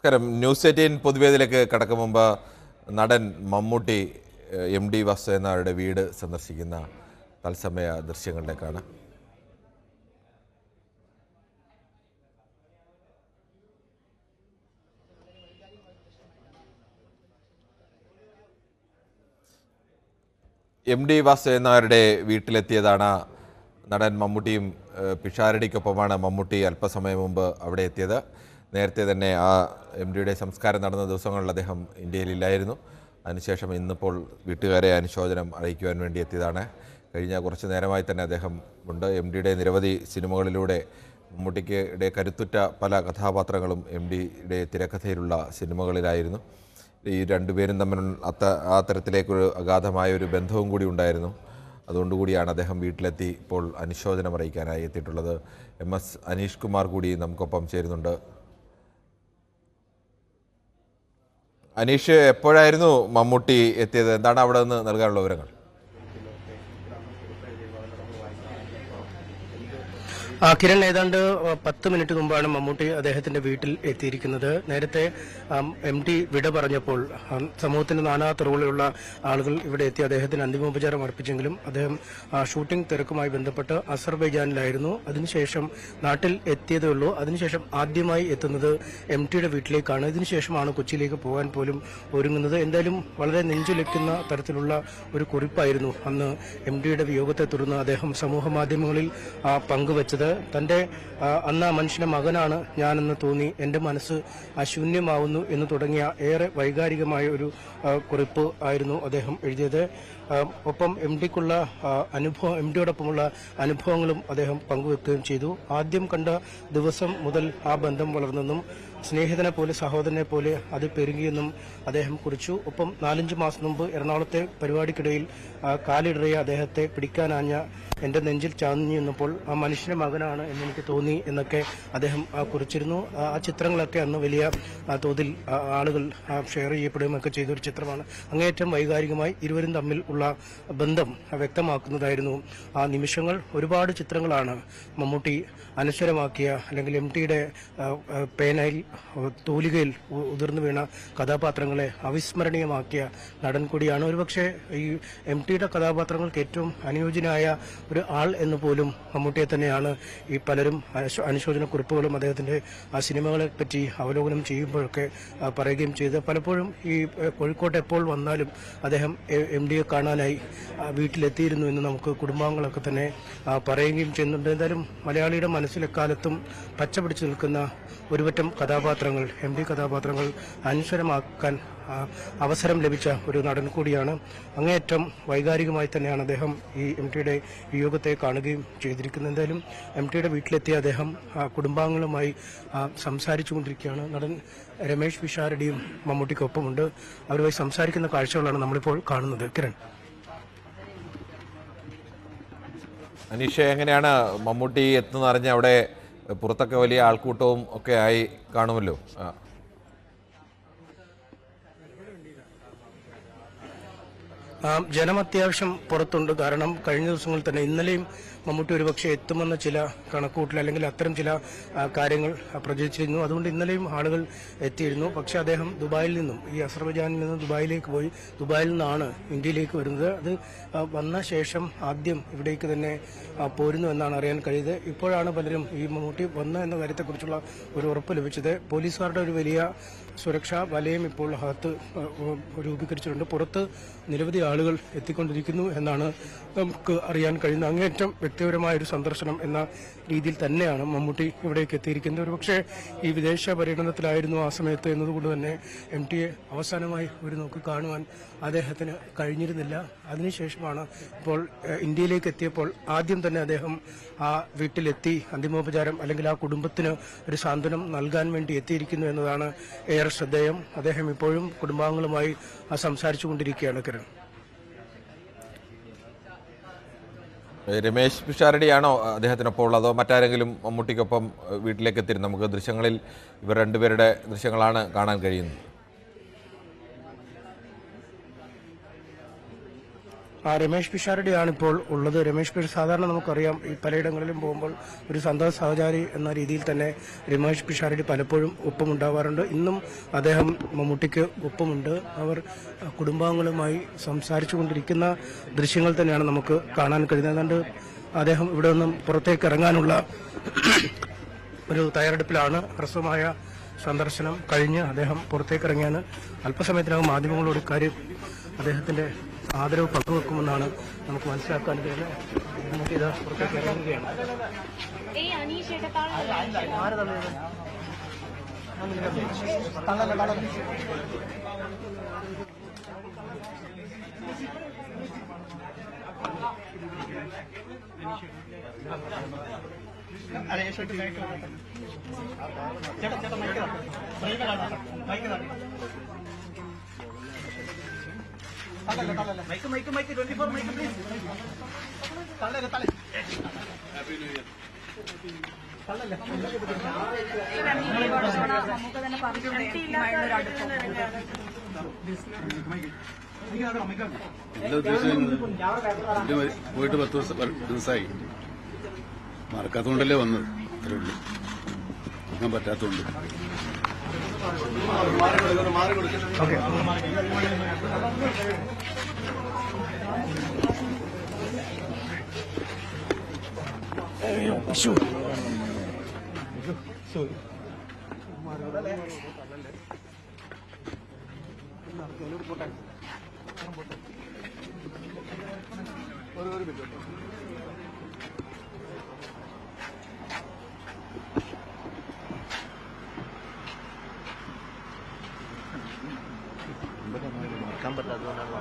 നമസ്കാരം. ന്യൂസ് 18 പൊതുവേദിയിലേക്ക് കടക്കും മുമ്പ് നടൻ മമ്മൂട്ടി MD വാസുദേവനായരുടെ വീട് സന്ദർശിക്കുന്ന തത്സമയ ദൃശ്യങ്ങളിലേക്കാണ്. MD വാസുദേവനായരുടെ വീട്ടിലെത്തിയതാണ് നടൻ മമ്മൂട്ടിയും. പിഷാരടിക്കൊപ്പമാണ് മമ്മൂട്ടി അല്പസമയം മുമ്പ് അവിടെ എത്തിയത്. നേരത്തെ തന്നെ ആ MDയുടെ സംസ്കാരം നടന്ന ദിവസങ്ങളിൽ അദ്ദേഹം ഇന്ത്യയിലില്ലായിരുന്നു. അതിനുശേഷം ഇന്നിപ്പോൾ വീട്ടുകാരെ അനുശോചനം അറിയിക്കുവാൻ വേണ്ടി എത്തിയതാണ്. കഴിഞ്ഞ കുറച്ച് നേരമായി തന്നെ അദ്ദേഹം ഉണ്ട്. MDയുടെ നിരവധി സിനിമകളിലൂടെ മമ്മൂട്ടിയുടെ കരുത്തുറ്റ പല കഥാപാത്രങ്ങളും MDയുടെ തിരക്കഥയിലുള്ള സിനിമകളിലായിരുന്നു. ഈ രണ്ടുപേരും തമ്മിൽ ആ തരത്തിലേക്കൊരു അഗാധമായൊരു ബന്ധവും കൂടി ഉണ്ടായിരുന്നു. അതുകൊണ്ടുകൂടിയാണ് അദ്ദേഹം വീട്ടിലെത്തി ഇപ്പോൾ അനുശോചനം അറിയിക്കാനായി എത്തിയിട്ടുള്ളത്. MS അനീഷ് കുമാർ കൂടി നമുക്കൊപ്പം ചേരുന്നുണ്ട്. അനീഷ്, എപ്പോഴായിരുന്നു മമ്മൂട്ടി എത്തിയത്? എന്താണ് അവിടെ നിന്ന് നൽകാനുള്ള വിവരങ്ങൾ? കിരൺ, ഏതാണ്ട് 10 മിനിറ്റ് മുമ്പാണ് മമ്മൂട്ടി അദ്ദേഹത്തിന്റെ വീട്ടിൽ എത്തിയിരിക്കുന്നത്. നേരത്തെ MD വിട പറഞ്ഞപ്പോൾ സമൂഹത്തിന്റെ നാനാ തുറകളിലുള്ള ആളുകൾ ഇവിടെ എത്തി അദ്ദേഹത്തിന് അന്തിമോപചാരം അർപ്പിച്ചെങ്കിലും അദ്ദേഹം ഷൂട്ടിംഗ് തിരക്കുമായി ബന്ധപ്പെട്ട് അസർബൈജാനിലായിരുന്നു. അതിനുശേഷം നാട്ടിൽ എത്തിയതേ ഉള്ളൂ. അതിനുശേഷം ആദ്യമായി എത്തുന്നത് MDയുടെ വീട്ടിലേക്കാണ്. ഇതിനുശേഷമാണ് കൊച്ചിയിലേക്ക് പോകാൻ പോലും ഒരുങ്ങുന്നത്. എന്തായാലും വളരെ നെഞ്ചുലയ്ക്കുന്ന തരത്തിലുള്ള ഒരു കുറിപ്പായിരുന്നു അന്ന് MDയുടെ വിയോഗത്തെ തുടർന്ന് അദ്ദേഹം സമൂഹ മാധ്യമങ്ങളിൽ പങ്കുവച്ചത്. തന്റെ അന്ന് ആ മനുഷ്യന്റെ മകനാണ് ഞാനെന്ന് തോന്നി, എന്റെ മനസ്സ് ശൂന്യമാവുന്നു എന്ന് തുടങ്ങിയ ഏറെ വൈകാരികമായ ഒരു കുറിപ്പ് ആയിരുന്നു അദ്ദേഹം എഴുതിയത്. ഒപ്പം MDക്കുള്ള MDയോടൊപ്പമുള്ള അനുഭവങ്ങളും അദ്ദേഹം പങ്കുവെക്കുകയും ചെയ്തു. ആദ്യം കണ്ട ദിവസം മുതൽ ആ ബന്ധം വളർന്നെന്നും സ്നേഹിതനെ പോലെ സഹോദരനെ പോലെ അത് പെരുകിയെന്നും അദ്ദേഹം കുറിച്ചു. ഒപ്പം 4-5 മാസം മുമ്പ് എറണാകുളത്തെ പരിപാടിക്കിടയിൽ കാലിടറിയ അദ്ദേഹത്തെ പിടിക്കാനാഞ്ഞ എന്റെ നെഞ്ചിൽ ചാഞ്ഞു നിന്നപ്പോൾ ആ മനുഷ്യന്റെ മകനാണ് എന്നെനിക്ക് തോന്നി എന്നൊക്കെ അദ്ദേഹം കുറിച്ചിരുന്നു. ആ ചിത്രങ്ങളൊക്കെ അന്ന് വലിയ തോതിൽ ആളുകൾ ഷെയർ ചെയ്യപ്പെടുകയും ഒക്കെ ചെയ്തൊരു ചിത്രമാണ്. അങ്ങേയറ്റം വൈകാരികമായി ഇരുവരും തമ്മിൽ ഉള്ള ബന്ധം വ്യക്തമാക്കുന്നതായിരുന്നു ആ നിമിഷങ്ങൾ. ഒരുപാട് ചിത്രങ്ങളാണ് മമ്മൂട്ടി അനശ്വരമാക്കിയ, അല്ലെങ്കിൽ MDയുടെ പേനയിൽ തൂലികയിൽ ഉതിർന്നു വീണ കഥാപാത്രങ്ങളെ അവിസ്മരണീയമാക്കിയ നടൻ കൂടിയാണ്. ഒരുപക്ഷെ ഈ MDയുടെ കഥാപാത്രങ്ങൾക്ക് ഏറ്റവും അനുയോജ്യനായ ഒരു ആൾ എന്ന് പോലും മമ്മൂട്ടിയെ തന്നെയാണ് ഈ പലരും അനുശോചന കുറിപ്പുകളും അദ്ദേഹത്തിന്റെ ആ സിനിമകളെ പറ്റി അവലോകനം ചെയ്യുമ്പോഴൊക്കെ പറയുകയും ചെയ്ത്. പലപ്പോഴും ഈ കോഴിക്കോട്ട് എപ്പോൾ വന്നാലും അദ്ദേഹം MDയെ കാണാനായി വീട്ടിലെത്തിയിരുന്നു എന്ന് നമുക്ക് കുടുംബാംഗങ്ങളൊക്കെ തന്നെ പറയുകയും ചെയ്യുന്നുണ്ട്. എന്തായാലും മലയാളിയുടെ മനസ്സിലെക്കാലത്തും പച്ച പിടിച്ചു നിൽക്കുന്ന ഒരുപറ്റം കഥാപാത്രങ്ങൾ, MD കഥാപാത്രങ്ങൾ അനശ്വരമാക്കാൻ അവസരം ലഭിച്ച ഒരു നടൻ കൂടിയാണ്. അങ്ങേയറ്റം വൈകാരികമായി തന്നെയാണ് അദ്ദേഹം ഈ MDയുടെ വിയോഗത്തെ കാണുകയും ചെയ്തിരിക്കുന്നത്. എന്തായാലും MDയുടെ വീട്ടിലെത്തിയ അദ്ദേഹം കുടുംബാംഗങ്ങളുമായി സംസാരിച്ചുകൊണ്ടിരിക്കുകയാണ്. നടൻ രമേശ് പിഷാരടിയും മമ്മൂട്ടിക്കൊപ്പമുണ്ട്. അവരുമായി സംസാരിക്കുന്ന കാഴ്ചകളാണ് നമ്മളിപ്പോൾ കാണുന്നത്. കിരൺ, അനീഷ, എങ്ങനെയാണ് മമ്മൂട്ടി എത്തുന്നറിഞ്ഞ് അവിടെ പുറത്തൊക്കെ വലിയ ആൾക്കൂട്ടവും ഒക്കെ ആയി കാണുമല്ലോ? ജനം അത്യാവശ്യം പുറത്തുണ്ട്. കാരണം കഴിഞ്ഞ ദിവസങ്ങളിൽ തന്നെ, ഇന്നലെയും മമ്മൂട്ടി ഒരുപക്ഷെ എത്തുമെന്ന ചില കണക്കൂട്ടൽ അല്ലെങ്കിൽ അത്തരം ചില കാര്യങ്ങൾ പ്രചരിച്ചിരുന്നു. അതുകൊണ്ട് ഇന്നലെയും ആളുകൾ എത്തിയിരുന്നു. പക്ഷെ അദ്ദേഹം ദുബായിൽ നിന്നും, ഈ അസർബൈജാനിൽ നിന്ന് ദുബായിലേക്ക് പോയി, ദുബായിൽ നിന്നാണ് ഇന്ത്യയിലേക്ക് വരുന്നത്. അത് വന്ന ശേഷം ആദ്യം ഇവിടേക്ക് തന്നെ പോരുന്നു എന്നാണ് അറിയാൻ കഴിയുന്നത്. ഇപ്പോഴാണ് പലരും ഈ മമ്മൂട്ടി വന്ന എന്ന കാര്യത്തെക്കുറിച്ചുള്ള ഒരു ഉറപ്പ് ലഭിച്ചത്. പോലീസുകാരുടെ ഒരു വലിയ സുരക്ഷാ വലയം ഇപ്പോൾ അകത്ത് രൂപീകരിച്ചിട്ടുണ്ട്. പുറത്ത് നിരവധി ആളുകൾ എത്തിക്കൊണ്ടിരിക്കുന്നു എന്നാണ് നമുക്ക് അറിയാൻ കഴിയുന്നത്. അങ്ങേയറ്റം വ്യക്തിപരമായ ഒരു സന്ദർശനം എന്ന രീതിയിൽ തന്നെയാണ് മമ്മൂട്ടി ഇവിടേക്ക് എത്തിയിരിക്കുന്നത്. ഒരുപക്ഷെ ഈ വിദേശ പര്യടനത്തിലായിരുന്നു ആ സമയത്ത് എന്നതുകൊണ്ട് തന്നെ MDയെ അവസാനമായി ഒരു നോക്ക് കാണുവാൻ അദ്ദേഹത്തിന് കഴിഞ്ഞിരുന്നില്ല. അതിനുശേഷമാണ് ഇപ്പോൾ ഇന്ത്യയിലേക്ക് എത്തിയപ്പോൾ ആദ്യം തന്നെ അദ്ദേഹം ആ വീട്ടിലെത്തി അന്തിമോപചാരം, അല്ലെങ്കിൽ ആ കുടുംബത്തിന് ഒരു സാന്ത്വനം നൽകാൻ വേണ്ടി എത്തിയിരിക്കുന്നു എന്നതാണ് ഏറെ ശ്രദ്ധേയം. അദ്ദേഹം ഇപ്പോഴും കുടുംബാംഗങ്ങളുമായി സംസാരിച്ചു കൊണ്ടിരിക്കുകയാണ്. കിരൺ, രമേശ് പിഷാരടിയാണോ അദ്ദേഹത്തിനൊപ്പം ഉള്ളത്, അതോ മറ്റാരെങ്കിലും മമ്മൂട്ടിക്കൊപ്പം വീട്ടിലേക്ക് എത്തിയിരുന്നു? നമുക്ക് ദൃശ്യങ്ങളിൽ ഇവർ രണ്ടുപേരുടെ ദൃശ്യങ്ങളാണ് കാണാൻ കഴിയുന്നത്. രമേശ് പിഷാരടിയാണ് ഇപ്പോൾ ഉള്ളത്. രമേശ് പിഷാരടി സാധാരണ നമുക്കറിയാം ഈ പലയിടങ്ങളിലും പോകുമ്പോൾ ഒരു സന്തോഷ സഹചാരി എന്ന രീതിയിൽ തന്നെ രമേശ് പിഷാരടി പലപ്പോഴും ഒപ്പമുണ്ടാവാറുണ്ട്. ഇന്നും അദ്ദേഹം മമ്മൂട്ടിക്ക് ഒപ്പമുണ്ട്. അവർ കുടുംബാംഗങ്ങളുമായി സംസാരിച്ചു കൊണ്ടിരിക്കുന്ന ദൃശ്യങ്ങൾ തന്നെയാണ് നമുക്ക് കാണാൻ കഴിയുന്നത്. അതുകൊണ്ട് അദ്ദേഹം ഇവിടെ നിന്നും പുറത്തേക്ക് ഇറങ്ങാനുള്ള ഒരു തയ്യാറെടുപ്പിലാണ്. ഹ്രസ്വമായ സന്ദർശനം കഴിഞ്ഞ് അദ്ദേഹം പുറത്തേക്ക് ഇറങ്ങിയാണ്. അല്പസമയത്തിനകം മാധ്യമങ്ങളോട് ഇക്കാര്യം അദ്ദേഹത്തിന്റെ ആദരവ് പങ്കുവെക്കുമെന്നാണ് നമുക്ക് മനസ്സിലാക്കാൻ കഴിയുന്നത്. നമുക്കിത് പുറത്തേക്ക് ഇറങ്ങുകയാണ്. പോയിട്ട് 10 ദിവസമായി. മറക്കാത്തതുകൊണ്ടല്ലേ വന്നത്. അത്രേ ഉള്ളൂ. മറക്കാൻ പറ്റാത്തതുകൊണ്ട്. മറക്കാൻ പറ്റാത്തതുകൊണ്ടാണ്.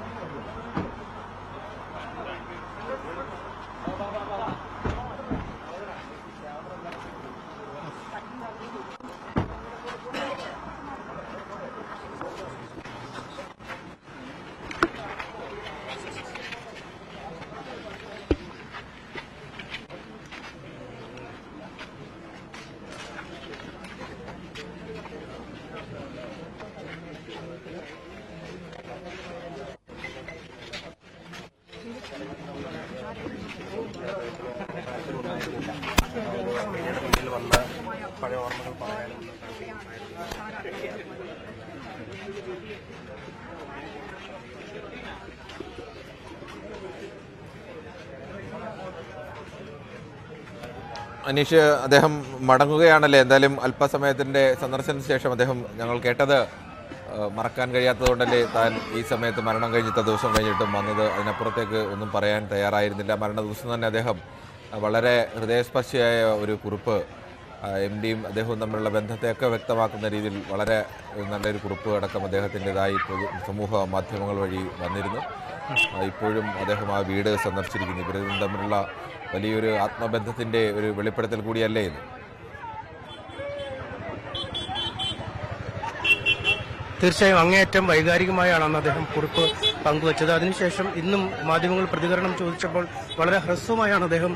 പഴയ ഓർമ്മകൾ പറയാനും അനീഷ്, അദ്ദേഹം മടങ്ങുകയാണല്ലേ? എന്തായാലും അല്പസമയത്തിൻ്റെ സന്ദർശനത്തിന് ശേഷം അദ്ദേഹം, ഞങ്ങൾ കേട്ടത്, മറക്കാൻ കഴിയാത്തതുകൊണ്ടല്ലേ താൻ ഈ സമയത്ത് മരണം കഴിഞ്ഞിട്ട് ദിവസം കഴിഞ്ഞിട്ടും വന്നത്. അതിനപ്പുറത്തേക്ക് ഒന്നും പറയാൻ തയ്യാറായിരുന്നില്ല. മരണ ദിവസം തന്നെ അദ്ദേഹം വളരെ ഹൃദയസ്പർശിയായ ഒരു കുറിപ്പ് MDയും അദ്ദേഹവും തമ്മിലുള്ള ബന്ധത്തെയൊക്കെ വ്യക്തമാക്കുന്ന രീതിയിൽ വളരെ നല്ലൊരു കുറിപ്പ് അടക്കം അദ്ദേഹത്തിൻ്റെതായി സമൂഹ മാധ്യമങ്ങൾ വഴി വന്നിരുന്നു. ഇപ്പോഴും അദ്ദേഹം ആ വീട് സന്ദർശിച്ചിരിക്കുന്നു. ഇവരും തമ്മിലുള്ള വലിയൊരു ആത്മബന്ധത്തിൻ്റെ ഒരു വെളിപ്പെടുത്തൽ കൂടിയല്ലേ ഇത്? തീർച്ചയായും അങ്ങേയറ്റം വൈകാരികമായാണ് അന്ന് അദ്ദേഹം കുറിപ്പ് പങ്കുവച്ചത്. അതിനുശേഷം ഇന്നും മാധ്യമങ്ങൾ പ്രതികരണം ചോദിച്ചപ്പോൾ വളരെ ഹ്രസ്വമായാണ് അദ്ദേഹം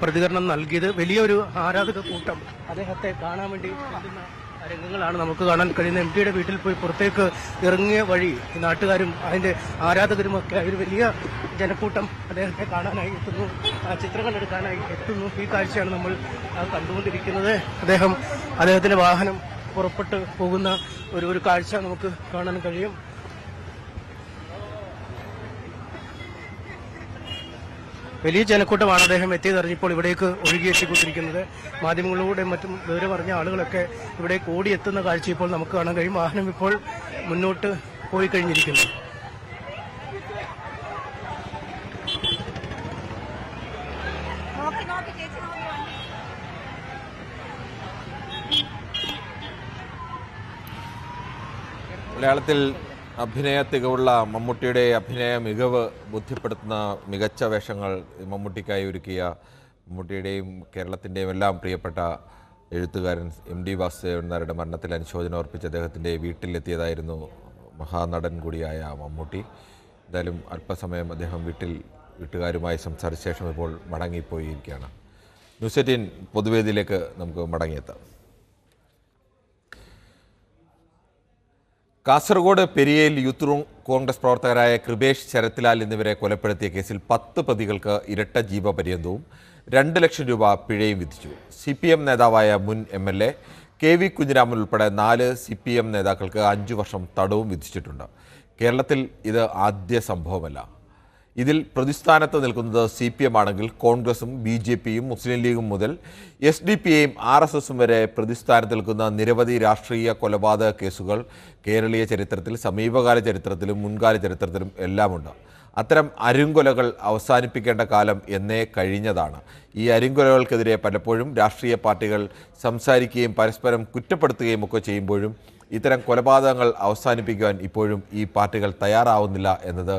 പ്രതികരണം നൽകിയത്. വലിയൊരു ആരാധക കൂട്ടം അദ്ദേഹത്തെ കാണാൻ വേണ്ടി എത്തുന്ന രംഗങ്ങളാണ് നമുക്ക് കാണാൻ കഴിയുന്നത്. MDയുടെ വീട്ടിൽ പോയി പുറത്തേക്ക് ഇറങ്ങിയ വഴി നാട്ടുകാരും അതിന്റെ ആരാധകരുമൊക്കെ ഒരു വലിയ ജനക്കൂട്ടം അദ്ദേഹത്തെ കാണാനായി എത്തുന്നു, ചിത്രങ്ങൾ എടുക്കാനായി എത്തുന്നു. ഈ കാഴ്ചയാണ് നമ്മൾ കണ്ടുകൊണ്ടിരിക്കുന്നത്. അദ്ദേഹത്തിന്റെ വാഹനം പുറപ്പെട്ട് പോകുന്ന ഒരു കാഴ്ച നമുക്ക് കാണാൻ കഴിയും. വലിയ ജനക്കൂട്ടമാണ് അദ്ദേഹം എത്തിയതറിഞ്ഞപ്പോൾ ഇവിടേക്ക് ഒഴുകിയെത്തിക്കൊണ്ടിരിക്കുന്നത്. മാധ്യമങ്ങളിലൂടെ മറ്റും വിവരമറിഞ്ഞ ആളുകളൊക്കെ ഇവിടേക്ക് ഓടിയെത്തുന്ന കാഴ്ച ഇപ്പോൾ നമുക്ക് കാണാൻ കഴിയും. വാഹനം ഇപ്പോൾ മുന്നോട്ട് പോയി കഴിഞ്ഞിരിക്കുന്നു. മലയാളത്തിൽ അഭിനയ തികവുള്ള മമ്മൂട്ടിയുടെ അഭിനയ മികവ് ബോധ്യപ്പെടുത്തുന്ന മികച്ച വേഷങ്ങൾ മമ്മൂട്ടിക്കായി ഒരുക്കിയ മമ്മൂട്ടിയുടെയും കേരളത്തിൻ്റെയും എല്ലാം പ്രിയപ്പെട്ട എഴുത്തുകാരൻ MD വാസുദേവൻ നായരുടെ മരണത്തിൽ അനുശോചനം അർപ്പിച്ച് അദ്ദേഹത്തിൻ്റെ വീട്ടിലെത്തിയതായിരുന്നു മഹാനടൻ കൂടിയായ മമ്മൂട്ടി. എന്തായാലും അല്പസമയം അദ്ദേഹം വീട്ടുകാരുമായി സംസാരിച്ച ശേഷം ഇപ്പോൾ മടങ്ങിപ്പോയിരിക്കുകയാണ്. ന്യൂസ് 18 പൊതുവേദിയിലേക്ക് നമുക്ക് മടങ്ങിയെത്താം. കാസർഗോഡ് പെരിയയിൽ യൂത്ത് കോൺഗ്രസ് പ്രവർത്തകരായ കൃപേഷ് ശരത്ലാൽ എന്നിവരെ കൊലപ്പെടുത്തിയ കേസിൽ 10 പ്രതികൾക്ക് ഇരട്ട ജീവപര്യന്തവും 2 ലക്ഷം രൂപ പിഴയും വിധിച്ചു. CPM നേതാവായ മുൻ MLA KV കുഞ്ഞിരാമൻ ഉൾപ്പെടെ 4 CPM നേതാക്കൾക്ക് 5 വർഷം തടവും വിധിച്ചിട്ടുണ്ട്. കേരളത്തിൽ ഇത് ആദ്യ സംഭവമല്ല. ഇതിൽ പ്രതിസ്ഥാനത്ത് നിൽക്കുന്നത് CPM ആണെങ്കിൽ കോൺഗ്രസും BJPയും മുസ്ലിം ലീഗും മുതൽ SDPയും RSSും വരെ പ്രതിസ്ഥാനത്ത് നിൽക്കുന്ന നിരവധി രാഷ്ട്രീയ കൊലപാതക കേസുകൾ കേരളീയ ചരിത്രത്തിൽ, സമീപകാല ചരിത്രത്തിലും മുൻകാല ചരിത്രത്തിലും എല്ലാമുണ്ട്. അത്തരം അരുങ്കൊലകൾ അവസാനിപ്പിക്കേണ്ട കാലം എന്നേ കഴിഞ്ഞതാണ്. ഈ അരുങ്കൊലകൾക്കെതിരെ പലപ്പോഴും രാഷ്ട്രീയ പാർട്ടികൾ സംസാരിക്കുകയും പരസ്പരം കുറ്റപ്പെടുത്തുകയും ഒക്കെ ചെയ്യുമ്പോഴും ഇത്തരം കൊലപാതകങ്ങൾ അവസാനിപ്പിക്കുവാൻ ഇപ്പോഴും ഈ പാർട്ടികൾ തയ്യാറാവുന്നില്ല എന്നത്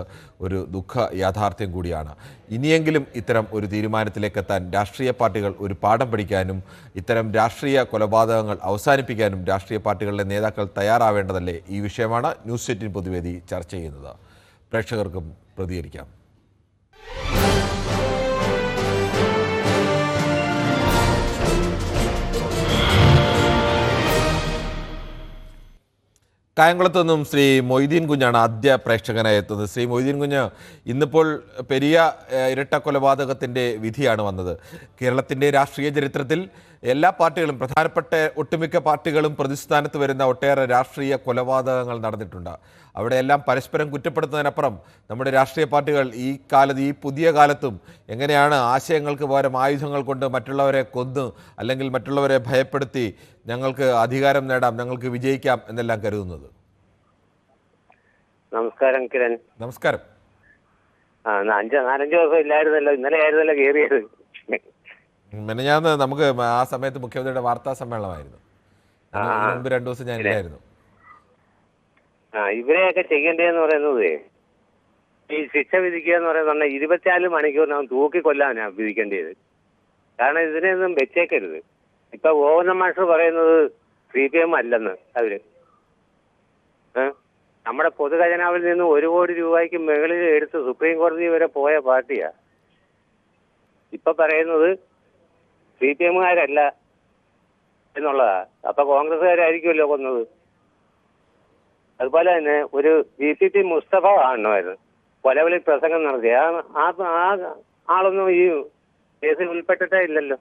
ഒരു ദുഃഖ യാഥാർത്ഥ്യം കൂടിയാണ്. ഇനിയെങ്കിലും ഇത്തരം ഒരു തീരുമാനത്തിലേക്കെത്താൻ രാഷ്ട്രീയ പാർട്ടികൾ ഒരു പാഠം പഠിക്കാനും ഇത്തരം രാഷ്ട്രീയ കൊലപാതകങ്ങൾ അവസാനിപ്പിക്കാനും രാഷ്ട്രീയ പാർട്ടികളുടെ നേതാക്കൾ തയ്യാറാവേണ്ടതല്ലേ? ഈ വിഷയമാണ് ന്യൂസ് 18 പൊതുവേദി ചർച്ച ചെയ്യുന്നത്. പ്രേക്ഷകർക്കും പ്രതികരിക്കാം. കായംകുളത്തു നിന്നും ശ്രീ മൊയ്തീൻ കുഞ്ഞാണ് ആദ്യ പ്രേക്ഷകനായി എത്തുന്നത്. ശ്രീ മൊയ്തീൻ കുഞ്ഞ്, ഇന്നിപ്പോൾ പെരിയ ഇരട്ട കൊലപാതകത്തിൻ്റെ വിധിയാണ് വന്നത്. കേരളത്തിൻ്റെ രാഷ്ട്രീയ ചരിത്രത്തിൽ എല്ലാ പാർട്ടികളും, പ്രധാനപ്പെട്ട ഒട്ടുമിക്ക പാർട്ടികളും പ്രതിസ്ഥാനത്ത് വരുന്ന ഒട്ടേറെ രാഷ്ട്രീയ കൊലപാതകങ്ങൾ നടന്നിട്ടുണ്ട്. അവിടെയെല്ലാം പരസ്പരം കുറ്റപ്പെടുത്തുന്നതിനപ്പുറം നമ്മുടെ രാഷ്ട്രീയ പാർട്ടികൾ ഈ പുതിയ കാലത്തും എങ്ങനെയാണ് ആശയങ്ങൾക്ക് പകരം ആയുധങ്ങൾ കൊണ്ട് മറ്റുള്ളവരെ കൊന്ന് അല്ലെങ്കിൽ മറ്റുള്ളവരെ ഭയപ്പെടുത്തി ഞങ്ങൾക്ക് അധികാരം നേടാം, ഞങ്ങൾക്ക് വിജയിക്കാം എന്നെല്ലാം കരുതുന്നത്? നമസ്കാരം കിരൺ. നമസ്കാരം. നാലഞ്ച് ദിവസം ഇല്ലായിരുന്നല്ലോ, ഇന്നലെ ആയിരുന്നല്ലോ കയറിയത്. മെനഞ്ഞാന്ന് നമുക്ക് ആ സമയത്ത് മുഖ്യമന്ത്രിയുടെ വാർത്താ സമ്മേളനമായിരുന്നു. മുമ്പ് 2 ദിവസം ഞാൻ ഇല്ലായിരുന്നു. ഇവരെയൊക്കെ ചെയ്യേണ്ടതെന്ന് പറയുന്നത്, ഈ ശിക്ഷ വിധിക്കുക എന്ന് പറയുന്നത് 24 മണിക്കൂറിനകം തൂക്കിക്കൊല്ലാനാ വിധിക്കേണ്ടത്. കാരണം ഇതിനെയൊന്നും വെച്ചേക്കരുത്. ഇപ്പൊ ഗോവിന്ദൻ മാസ്റ്റർ പറയുന്നത് CPM അല്ലെന്ന്. അവര് നമ്മുടെ പൊതുഖജനാവിൽ നിന്ന് 1 കോടി രൂപയ്ക്ക് മുകളിൽ എടുത്ത് സുപ്രീം കോടതി വരെ പോയ പാർട്ടിയാ. ഇപ്പൊ പറയുന്നത് CPMകാരല്ല എന്നുള്ളതാ. അപ്പൊ കോൺഗ്രസ്സുകാരായിരിക്കുമല്ലോ കൊന്നത്. അതുപോലെ തന്നെ ഒരു VCT മുസ്തഫ കാണണമായിരുന്നു കൊലവിളി പ്രസംഗം നടത്തിയ ആ ആളൊന്നും ഈ കേസിൽ ഉൾപ്പെട്ടിട്ടേ ഇല്ലല്ലോ.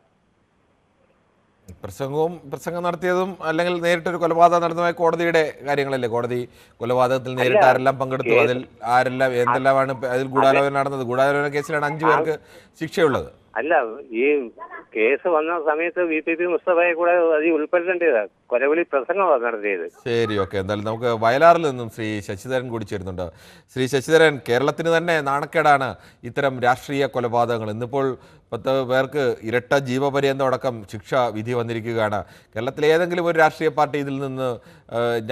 പ്രസംഗം നടത്തിയതും അല്ലെങ്കിൽ നേരിട്ടൊരു കൊലപാതകം നടന്നതുമായ കോടതിയുടെ കാര്യങ്ങളല്ലേ? കോടതി കൊലപാതകത്തിൽ നേരിട്ട് ആരെല്ലാം പങ്കെടുത്തു, അതിൽ ആരെല്ലാം എന്തെല്ലാമാണ് അതിൽ ഗൂഢാലോചന നടന്നത്? ഗൂഢാലോചന കേസിലാണ് 5 പേർക്ക് ശിക്ഷയുള്ളത്. അല്ല, ഈ കേസ് വന്ന സമയത്ത് VCT മുസ്തഫയെ കൂടെ അതിൽ ഉൾപ്പെടുത്തേണ്ടതാ. കൊലവിളി പ്രസംഗമാണ് നടത്തിയത്. ശരി, ഓക്കെ. എന്തായാലും നമുക്ക് വയലാറിൽ നിന്നും ശ്രീ ശശിധരൻ കൂടി ചേരുന്നുണ്ട്. ശ്രീ ശശിധരൻ, കേരളത്തിന് തന്നെ നാണക്കേടാണ് ഇത്തരം രാഷ്ട്രീയ കൊലപാതകങ്ങൾ. ഇന്നിപ്പോൾ 10 പേർക്ക് ഇരട്ട ജീവപര്യന്തം അടക്കം ശിക്ഷ വിധി വന്നിരിക്കുകയാണ്. കേരളത്തിലെ ഏതെങ്കിലും ഒരു രാഷ്ട്രീയ പാർട്ടി ഇതിൽ നിന്ന്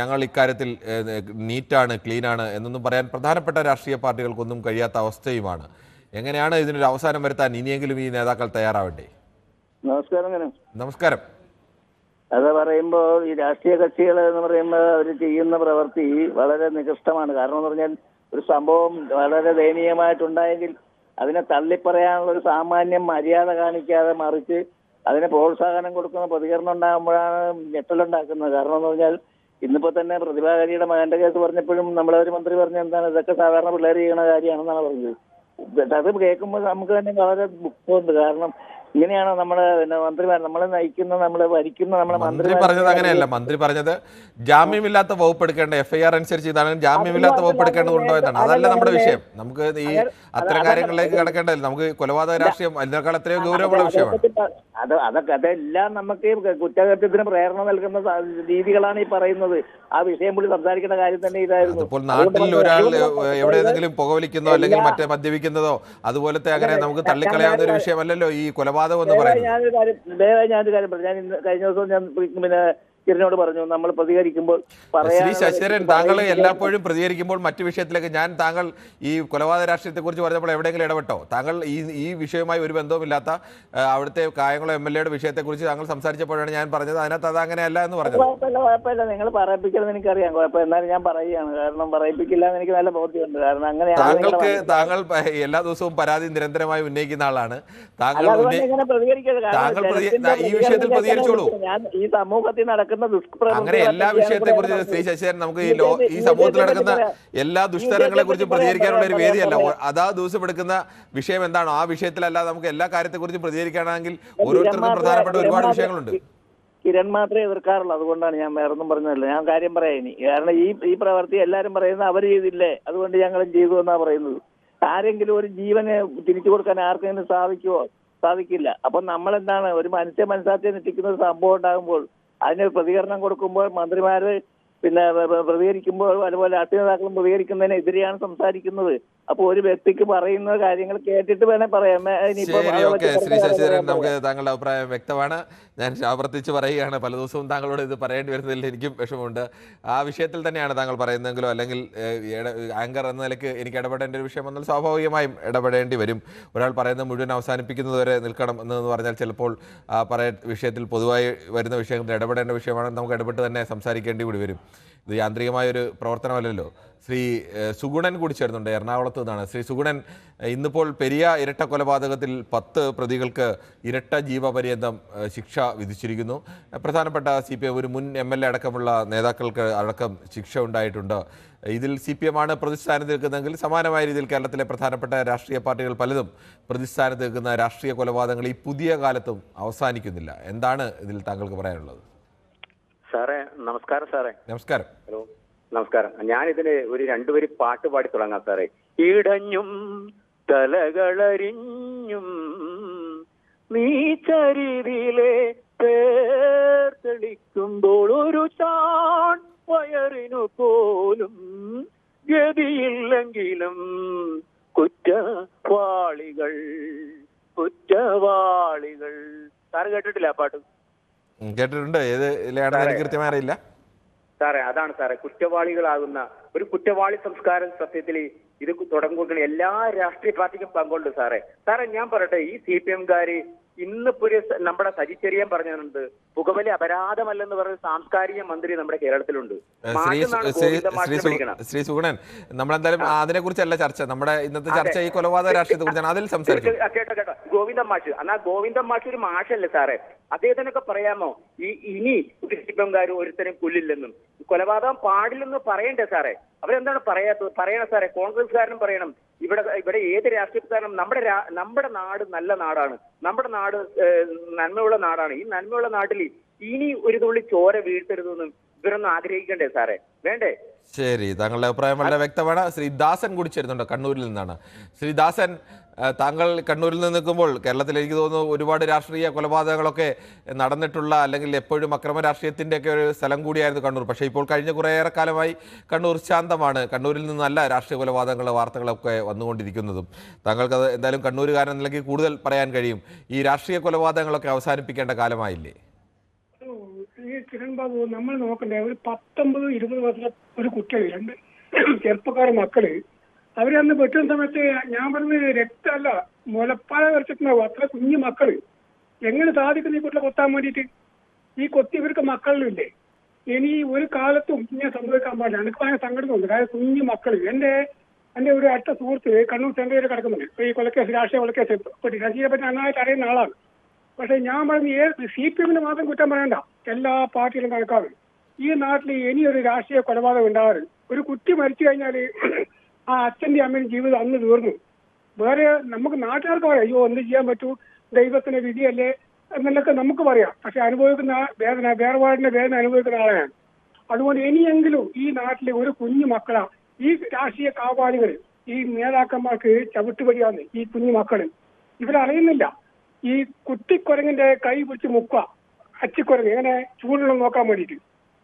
ഞങ്ങൾ ഇക്കാര്യത്തിൽ നീറ്റാണ്, ക്ലീനാണ് എന്നൊന്നും പറയാൻ പ്രധാനപ്പെട്ട രാഷ്ട്രീയ പാർട്ടികൾക്കൊന്നും കഴിയാത്ത അവസ്ഥയുമാണ്. എങ്ങനെയാണ് ഇതിനൊരു അവസാനം വരുത്താൻ ഇനിയെങ്കിലും ഈ നേതാക്കൾ തയ്യാറാവേണ്ടേ? നമസ്കാരം. അത് പറയുമ്പോൾ ഈ രാഷ്ട്രീയ കക്ഷികൾ എന്ന് പറയുമ്പോൾ അവർ ചെയ്യുന്ന പ്രവൃത്തി വളരെ നികൃഷ്ടമാണ്. കാരണം എന്ന് പറഞ്ഞാൽ ഒരു സംഭവം വളരെ ദയനീയമായിട്ടുണ്ടായെങ്കിൽ അതിനെ തള്ളിപ്പറയാനുള്ള ഒരു സാമാന്യം മര്യാദ കാണിക്കാതെ മറിച്ച് അതിനെ പ്രോത്സാഹനം കൊടുക്കുന്ന പ്രതികരണം ഉണ്ടാകുമ്പോഴാണ് ഞെട്ടലുണ്ടാക്കുന്നത്. കാരണം എന്ന് പറഞ്ഞാൽ ഇന്നിപ്പോ തന്നെ പ്രതിഭാകാരിയുടെ മകന്റെ കേസ് പറഞ്ഞപ്പോഴും നമ്മളൊരു മന്ത്രി പറഞ്ഞ എന്താണ്, ഇതൊക്കെ സാധാരണ പിള്ളേർ ചെയ്യുന്ന കാര്യമാണെന്നാണ് പറഞ്ഞത്. അത് കേൾക്കുമ്പോൾ നമുക്ക് തന്നെ വളരെ ദുഃഖമുണ്ട്. കാരണം ഇങ്ങനെയാണോ നമ്മളെ മന്ത്രിമാർ, നമ്മളെ നയിക്കുന്ന, നമ്മളെ ഭരിക്കുന്ന നമ്മളെ മന്ത്രി പറഞ്ഞത്? അങ്ങനെയല്ല മന്ത്രി പറഞ്ഞത്. ജാമ്യമില്ലാത്ത വകുപ്പ് എടുക്കേണ്ട FIR അനുസരിച്ച് ഇതാണ് ജാമ്യമില്ലാത്ത വകുപ്പ് എടുക്കേണ്ടതുണ്ടോ എന്നാണ്. അതല്ല നമ്മുടെ വിഷയം. നമുക്ക് ഈ അത്തരം കാര്യങ്ങളിലേക്ക് കിടക്കേണ്ടതില്ല. നമുക്ക് കൊലപാതക രാഷ്ട്രീയം അതിനേക്കാൾ എത്രയോ ഗൗരവമുള്ള വിഷയമാണ്. അതെല്ലാം നമുക്ക് കുറ്റകൃത്യത്തിന് പ്രേരണ നൽകുന്ന രീതികളാണ് ഈ പറയുന്നത്. ആ വിഷയം കൂടി സംസാരിക്കേണ്ട കാര്യം തന്നെ ഇതായിരുന്നു. ഇപ്പോൾ നാട്ടിൽ ഒരാൾ എവിടെയെങ്കിലും പുകവലിക്കുന്നോ അല്ലെങ്കിൽ മറ്റേ മദ്യപിക്കുന്നതോ അതുപോലത്തെ അങ്ങനെ നമുക്ക് തള്ളിക്കളയാവുന്ന ഒരു വിഷയമല്ലല്ലോ ഈ കൊലപാതകം എന്ന് പറയുന്നത്. ഞാനൊരു കാര്യം പറഞ്ഞു. ഞാൻ കഴിഞ്ഞ ദിവസം ഞാൻ പിന്നെ കിരണിനോട് പറഞ്ഞു, നമ്മൾ പ്രതികരിക്കുമ്പോൾ ശ്രീ ശശിധരൻ, താങ്കൾ എല്ലായ്പ്പോഴും പ്രതികരിക്കുമ്പോൾ മറ്റു വിഷയത്തിലേക്ക് താങ്കൾ ഈ കൊലപാതക രാഷ്ട്രീയത്തെ കുറിച്ച് പറഞ്ഞപ്പോൾ എവിടെയെങ്കിലും ഇടപെട്ടോ? താങ്കൾ ഈ വിഷയവുമായി ഒരു ബന്ധവുമില്ലാത്ത അവിടുത്തെ കായംകുളം MLAയുടെ വിഷയത്തെക്കുറിച്ച് താങ്കൾ സംസാരിച്ചപ്പോഴാണ് ഞാൻ പറഞ്ഞത് അതിനകത്ത് അത് അങ്ങനെയല്ല എന്ന് പറഞ്ഞത്. കുഴപ്പമില്ല, നിങ്ങൾ പറയിപ്പിക്കലെന്ന് എനിക്കറിയാം. കുഴപ്പമില്ല, എന്നാലും ഞാൻ പറയുകയാണ്. കാരണം പറയിപ്പിക്കില്ല എന്ന് എനിക്ക് നല്ല ബോധ്യമുണ്ട്. കാരണം അങ്ങനെ താങ്കൾ എല്ലാ ദിവസവും പരാതി നിരന്തരമായി ഉന്നയിക്കുന്ന ആളാണ്. താങ്കൾ പ്രതികരിക്കരുത്. ഈ വിഷയത്തിൽ പ്രതികരിച്ചോളൂ. ഞാൻ ഈ സമൂഹത്തിൽ നടക്കുന്ന നടക്കുന്ന അങ്ങനെ എല്ലാ വിഷയത്തെ കുറിച്ച് ശ്രീ ശശിധരൻ നമുക്ക് ഈ സമൂഹത്തിൽ നടക്കുന്ന എല്ലാ ദുഷ്കരങ്ങളെ കുറിച്ച് പ്രതികരിക്കാനുള്ള ഒരു വേദിയല്ല. അതാ ദിവസം എടുക്കുന്ന വിഷയം എന്താണോ ആ വിഷയത്തിലല്ലാതെ നമുക്ക് എല്ലാ കാര്യത്തെക്കുറിച്ചും പ്രതികരിക്കുകയാണെങ്കിൽ ഓരോരുത്തർക്കും പ്രധാനപ്പെട്ട ഒരുപാട് വിഷയങ്ങളുണ്ട്. കിരൺ മാത്രമേ എതിർക്കാറുള്ളൂ. അതുകൊണ്ടാണ് ഞാൻ വേറൊന്നും പറഞ്ഞതല്ല. ഞാൻ കാര്യം പറയാം ഇനി. കാരണം ഈ പ്രവൃത്തി എല്ലാവരും പറയുന്നത് അവർ ചെയ്തില്ലേ അതുകൊണ്ട് ഞങ്ങളും ചെയ്തു എന്നാ പറയുന്നത്. ആരെങ്കിലും ഒരു ജീവനെ തിരിച്ചു കൊടുക്കാൻ ആർക്കെങ്കിലും സാധിക്കില്ല. അപ്പൊ നമ്മളെന്താണ് ഒരു മനസ്സാക്ഷിയെ നെറ്റിക്കുന്ന ഒരു സംഭവം ഉണ്ടാകുമ്പോൾ അതിന് പ്രതികരണം കൊടുക്കുമ്പോൾ മന്ത്രിമാര് പിന്നെ പ്രതികരിക്കുമ്പോൾ അതുപോലെ രാഷ്ട്രീയ നേതാക്കളും പ്രതികരിക്കുന്നതിനെതിരെയാണ് സംസാരിക്കുന്നത്. അപ്പൊ ഒരു വ്യക്തിക്ക് പറയുന്ന കാര്യങ്ങൾ കേട്ടിട്ട് വേണേ പറയാം. ശ്രീ ശശിധരൻ, നമുക്ക് താങ്കളുടെ അഭിപ്രായം വ്യക്തമാണ്. ഞാൻ ആവർത്തിച്ച് പറയുകയാണ്, പല ദിവസവും താങ്കളോട് ഇത് പറയേണ്ടി വരുന്നതിൽ എനിക്കും വിഷമമുണ്ട്. ആ വിഷയത്തിൽ തന്നെയാണ് താങ്കൾ പറയുന്നതെങ്കിലോ അല്ലെങ്കിൽ ആങ്കർ എന്ന നിലയ്ക്ക് എനിക്ക് ഇടപെടേണ്ട ഒരു വിഷയം വന്നാൽ സ്വാഭാവികമായും ഇടപെടേണ്ടി വരും. ഒരാൾ പറയുന്നത് മുഴുവൻ അവസാനിപ്പിക്കുന്നതുവരെ നിൽക്കണം എന്ന് പറഞ്ഞാൽ ചിലപ്പോൾ ആ വിഷയത്തിൽ പൊതുവായി വരുന്ന വിഷയങ്ങളിൽ ഇടപെടേണ്ട വിഷയമാണ്. നമുക്ക് ഇടപെട്ട് തന്നെ സംസാരിക്കേണ്ടി കൂടി വരും. ഇത് യാന്ത്രികമായൊരു പ്രവർത്തനമല്ലല്ലോ. ശ്രീ സുഗുണൻ കൂടി ചേർന്നുണ്ട്, എറണാകുളത്ത് നിന്നാണ്. ശ്രീ സുഗുണൻ, ഇന്നിപ്പോൾ പെരിയ ഇരട്ട കൊലപാതകത്തിൽ 10 പ്രതികൾക്ക് ഇരട്ട ജീവപര്യന്തം ശിക്ഷ വിധിച്ചിരിക്കുന്നു. പ്രധാനപ്പെട്ട CPM ഒരു മുൻ MLA അടക്കമുള്ള നേതാക്കൾക്ക് അടക്കം ശിക്ഷ ഉണ്ടായിട്ടുണ്ട്. ഇതിൽ CPM ആണ് പ്രതിസ്ഥാനത്ത് നിൽക്കുന്നതെങ്കിൽ സമാനമായ രീതിയിൽ കേരളത്തിലെ പ്രധാനപ്പെട്ട രാഷ്ട്രീയ പാർട്ടികൾ പലതും പ്രതിസ്ഥാനത്ത് നിൽക്കുന്ന രാഷ്ട്രീയ കൊലപാതകങ്ങൾ ഈ പുതിയ കാലത്തും അവസാനിക്കുന്നില്ല. എന്താണ് ഇതിൽ താങ്കൾക്ക് പറയാനുള്ളത്? സാറേ നമസ്കാരം. സാറേ നമസ്കാരം. ഹലോ നമസ്കാരം. ഞാനിതിന് ഒരു 2 വരി പാട്ട് പാടി തുടങ്ങാം സാറേ. ഇടഞ്ഞും തലകളരിഞ്ഞും നീ ചരിതിലെ തെളിക്കുമ്പോൾ ഒരു ചാൺ വയറിനു പോലും ഗതിയില്ലെങ്കിലും കുറ്റവാളികൾ. സാറ് കേട്ടിട്ടില്ല ആ പാട്ട്? കേട്ടിട്ടുണ്ട്. ഏത് ഇലയാണെന്ന് എനിക്ക് കൃത്യമായി അറിയില്ല സാറേ. അതാണ് സാറേ, കുറ്റവാളികളാകുന്ന ഒരു കുറ്റവാളി സംസ്കാരം സത്യത്തിൽ ഇത് തുടങ്ങുന്ന എല്ലാ രാഷ്ട്രീയ പാർട്ടിക്കും പങ്കുണ്ട് സാറേ. ഞാൻ പറയട്ടെ, ഈ CPM-കാര് ഇന്നിപ്പോ നമ്മുടെ സജി ചെറിയാൻ പറഞ്ഞിട്ടുണ്ട് പുകവലി അപരാധമല്ലെന്ന് പറഞ്ഞ സാംസ്കാരിക മന്ത്രി നമ്മുടെ കേരളത്തിലുണ്ട്. ശ്രീ സുഗുണൻ, നമ്മളെന്തായാലും അതിനെ കുറിച്ചല്ല ചർച്ച. നമ്മുടെ ഇന്നത്തെ ചർച്ച ഈ കൊലപാതക രാഷ്ട്രീയത്തെ കുറിച്ചാണ്. അതിൽ സംസാരിക്കും. കേട്ടോ ഗോവിന്ദൻ മാഷ്. എന്നാ ഗോവിന്ദൻ മാഷ് ഒരു മാഷല്ലേ സാറേ? അദ്ദേഹത്തിനൊക്കെ പറയാമോ ഇനി CPM-കാര് ഒരുത്തരും കൊല്ലില്ലെന്നും കൊലപാതകം പാടില്ലെന്ന് പറയണ്ടേ സാറേ? അവരെന്താണ് പറയാത്തത്? പറയണം സാറേ. കോൺഗ്രസ്സുകാരനും പറയണം, ഇവിടെ ഏത് രാഷ്ട്രീയക്കാരനും നമ്മുടെ നാട് നല്ല നാടാണ്, നമ്മുടെ നാട് നന്മയുള്ള നാടാണ്. ഈ നന്മയുള്ള നാട്ടിൽ ഇനി ഒരു തുള്ളി ചോര വീഴ്ത്തരുതെന്നും ഇവരൊന്നും ആഗ്രഹിക്കണ്ടേ സാറേ? വേണ്ടേ? ശരി, താങ്കളുടെ അഭിപ്രായം വളരെ വ്യക്തമാണ്. ശ്രീ ദാസൻ കൂടി ചേരുന്നുണ്ട്, കണ്ണൂരിൽ നിന്നാണ്. ശ്രീ ദാസൻ, താങ്കൾ കണ്ണൂരിൽ നിന്ന് നിൽക്കുമ്പോൾ കേരളത്തിൽ എനിക്ക് തോന്നുന്നു ഒരുപാട് രാഷ്ട്രീയ കൊലപാതകങ്ങളൊക്കെ നടന്നിട്ടുള്ള അല്ലെങ്കിൽ എപ്പോഴും അക്രമ രാഷ്ട്രീയത്തിൻ്റെയൊക്കെ ഒരു സ്ഥലം കൂടിയായിരുന്നു കണ്ണൂർ. പക്ഷേ ഇപ്പോൾ കഴിഞ്ഞ കുറേയേറെ കാലമായി കണ്ണൂർ ശാന്തമാണ്. കണ്ണൂരിൽ നിന്ന് നല്ല രാഷ്ട്രീയ കൊലപാതകങ്ങളുടെ വാർത്തകളൊക്കെ വന്നുകൊണ്ടിരിക്കുന്നതും. താങ്കൾക്കത് എന്തായാലും കണ്ണൂരുകാരൻ നിലയ്ക്ക് കൂടുതൽ പറയാൻ കഴിയും. ഈ രാഷ്ട്രീയ കൊലപാതകങ്ങളൊക്കെ അവസാനിപ്പിക്കേണ്ട കാലമായില്ലേ? കിരൺ ബാബു, നമ്മൾ നോക്കണ്ടേ, ഒരു 19-20 വർഷ ഒരു കുട്ടികൾ, 2 ചെറുപ്പക്കാരെ മക്കള് അവരന്ന് വെട്ടുന്ന സമയത്ത് ഞാൻ പറഞ്ഞത് രക്തമല്ല മുലപ്പാല വരച്ചിട്ടുണ്ടാവും. അത്ര കുഞ്ഞു മക്കള് എങ്ങനെ സാധിക്കുന്ന ഈ കുട്ടികളെ കൊത്താൻ വേണ്ടിയിട്ട്? ഈ കൊത്തി ഇവർക്ക് മക്കളിലില്ലേ? ഇനി ഒരു കാലത്തും ഇങ്ങനെ സംഭവിക്കാൻ പാടില്ല. എനിക്ക് ഭയങ്കര സങ്കടമുണ്ട്. കാരണം കുഞ്ഞു മക്കള്. എന്റെ ഒരു അടുത്ത സുഹൃത്ത് കണ്ണൂർ സെൻട്രയിൽ കിടക്കുന്നുണ്ട്. ഈ കൊലക്കേസ്, രാഷ്ട്രീയ കൊലക്കേസ് രാഷ്ട്രീയത്തെ പറ്റി നന്നായിട്ട് അറിയുന്ന ആളാണ്. പക്ഷെ ഞാൻ പറഞ്ഞ CPM-ന് മാത്രം കുറ്റം പറയണ്ട, എല്ലാ പാർട്ടിയിലും കണക്കാണ്. ഈ നാട്ടിൽ ഇനിയൊരു രാഷ്ട്രീയ കൊലപാതകം ഉണ്ടാവാറ്. ഒരു കുട്ടി മരിച്ചു കഴിഞ്ഞാല് ആ അച്ഛന്റെ അമ്മയും ജീവിതം അന്ന് തീർന്നു. വേറെ നമുക്ക് നാട്ടുകാർക്ക് പറയാം, അയ്യോ എന്ത് ചെയ്യാൻ പറ്റൂ, ദൈവത്തിന്റെ വിധിയല്ലേ എന്നൊക്കെ നമുക്ക് പറയാം. പക്ഷെ അനുഭവിക്കുന്ന വേദന, വേർപാടിന്റെ വേദന അനുഭവിക്കുന്ന ആളെയാണ്. അതുകൊണ്ട് ഇനിയെങ്കിലും ഈ നാട്ടിലെ ഒരു കുഞ്ഞു മക്കളാ ഈ രാഷ്ട്രീയ കാപാലികൾ, ഈ നേതാക്കന്മാർക്ക് ചവിട്ടുപടിയാന്ന് ഈ കുഞ്ഞു മക്കള്. ഇവരറിയുന്നില്ല. ഈ കുട്ടിക്കുരങ്ങിന്റെ കൈ പിടിച്ച് മുക്കുക, അച്ചിക്കുരങ്ങ് എങ്ങനെ ചൂടുള്ള നോക്കാൻ വേണ്ടിയിട്ട്.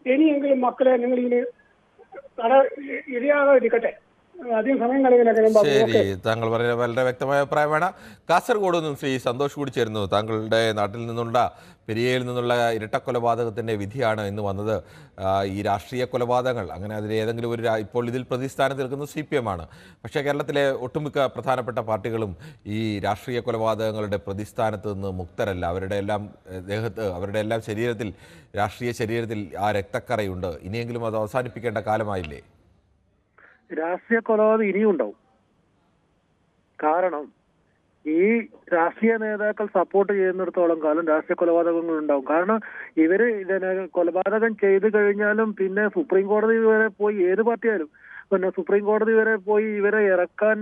ഇനിയെങ്കിലും മക്കളെ നിങ്ങൾ ഇതിന് ഇരയാകാതിരിക്കട്ടെ. അധികം സമയം ശരി, താങ്കൾ പറഞ്ഞ വളരെ വ്യക്തമായ അഭിപ്രായമാണ്. കാസർഗോഡ് നിന്നും ശ്രീ സന്തോഷ് കൂടി ചേരുന്നു. താങ്കളുടെ നാട്ടിൽ നിന്നുള്ള പെരിയയിൽ നിന്നുള്ള ഇരട്ടക്കൊലപാതകത്തിൻ്റെ വിധിയാണ് ഇന്ന് വന്നത്. ഈ രാഷ്ട്രീയ കൊലപാതകങ്ങൾ അങ്ങനെ അതിൽ ഏതെങ്കിലും ഒരു ഇപ്പോൾ ഇതിൽ പ്രതിസ്ഥാനത്ത് നിൽക്കുന്നത് CPM ആണ്. പക്ഷേ കേരളത്തിലെ ഒട്ടുമിക്ക പ്രധാനപ്പെട്ട പാർട്ടികളും ഈ രാഷ്ട്രീയ കൊലപാതകങ്ങളുടെ പ്രതിസ്ഥാനത്ത് നിന്ന് മുക്തരല്ല. അവരുടെ എല്ലാം ദേഹത്ത്, അവരുടെ എല്ലാം രാഷ്ട്രീയ ശരീരത്തിൽ ആ രക്തക്കറയുണ്ട്. ഇനിയെങ്കിലും അത് അവസാനിപ്പിക്കേണ്ട കാലമായില്ലേ? രാഷ്ട്രീയ കൊലപാതകം ഇനിയും ഉണ്ടാവും. കാരണം ഈ രാഷ്ട്രീയ നേതാക്കൾ സപ്പോർട്ട് ചെയ്യുന്നിടത്തോളം കാലം രാഷ്ട്രീയ കൊലപാതകങ്ങൾ ഉണ്ടാവും. കാരണം ഇവര് കൊലപാതകം ചെയ്തു കഴിഞ്ഞാലും പിന്നെ സുപ്രീം കോടതി വരെ പോയി, ഏത് പാർട്ടിയായാലും പിന്നെ സുപ്രീം കോടതി വരെ പോയി ഇവരെ ഇറക്കാൻ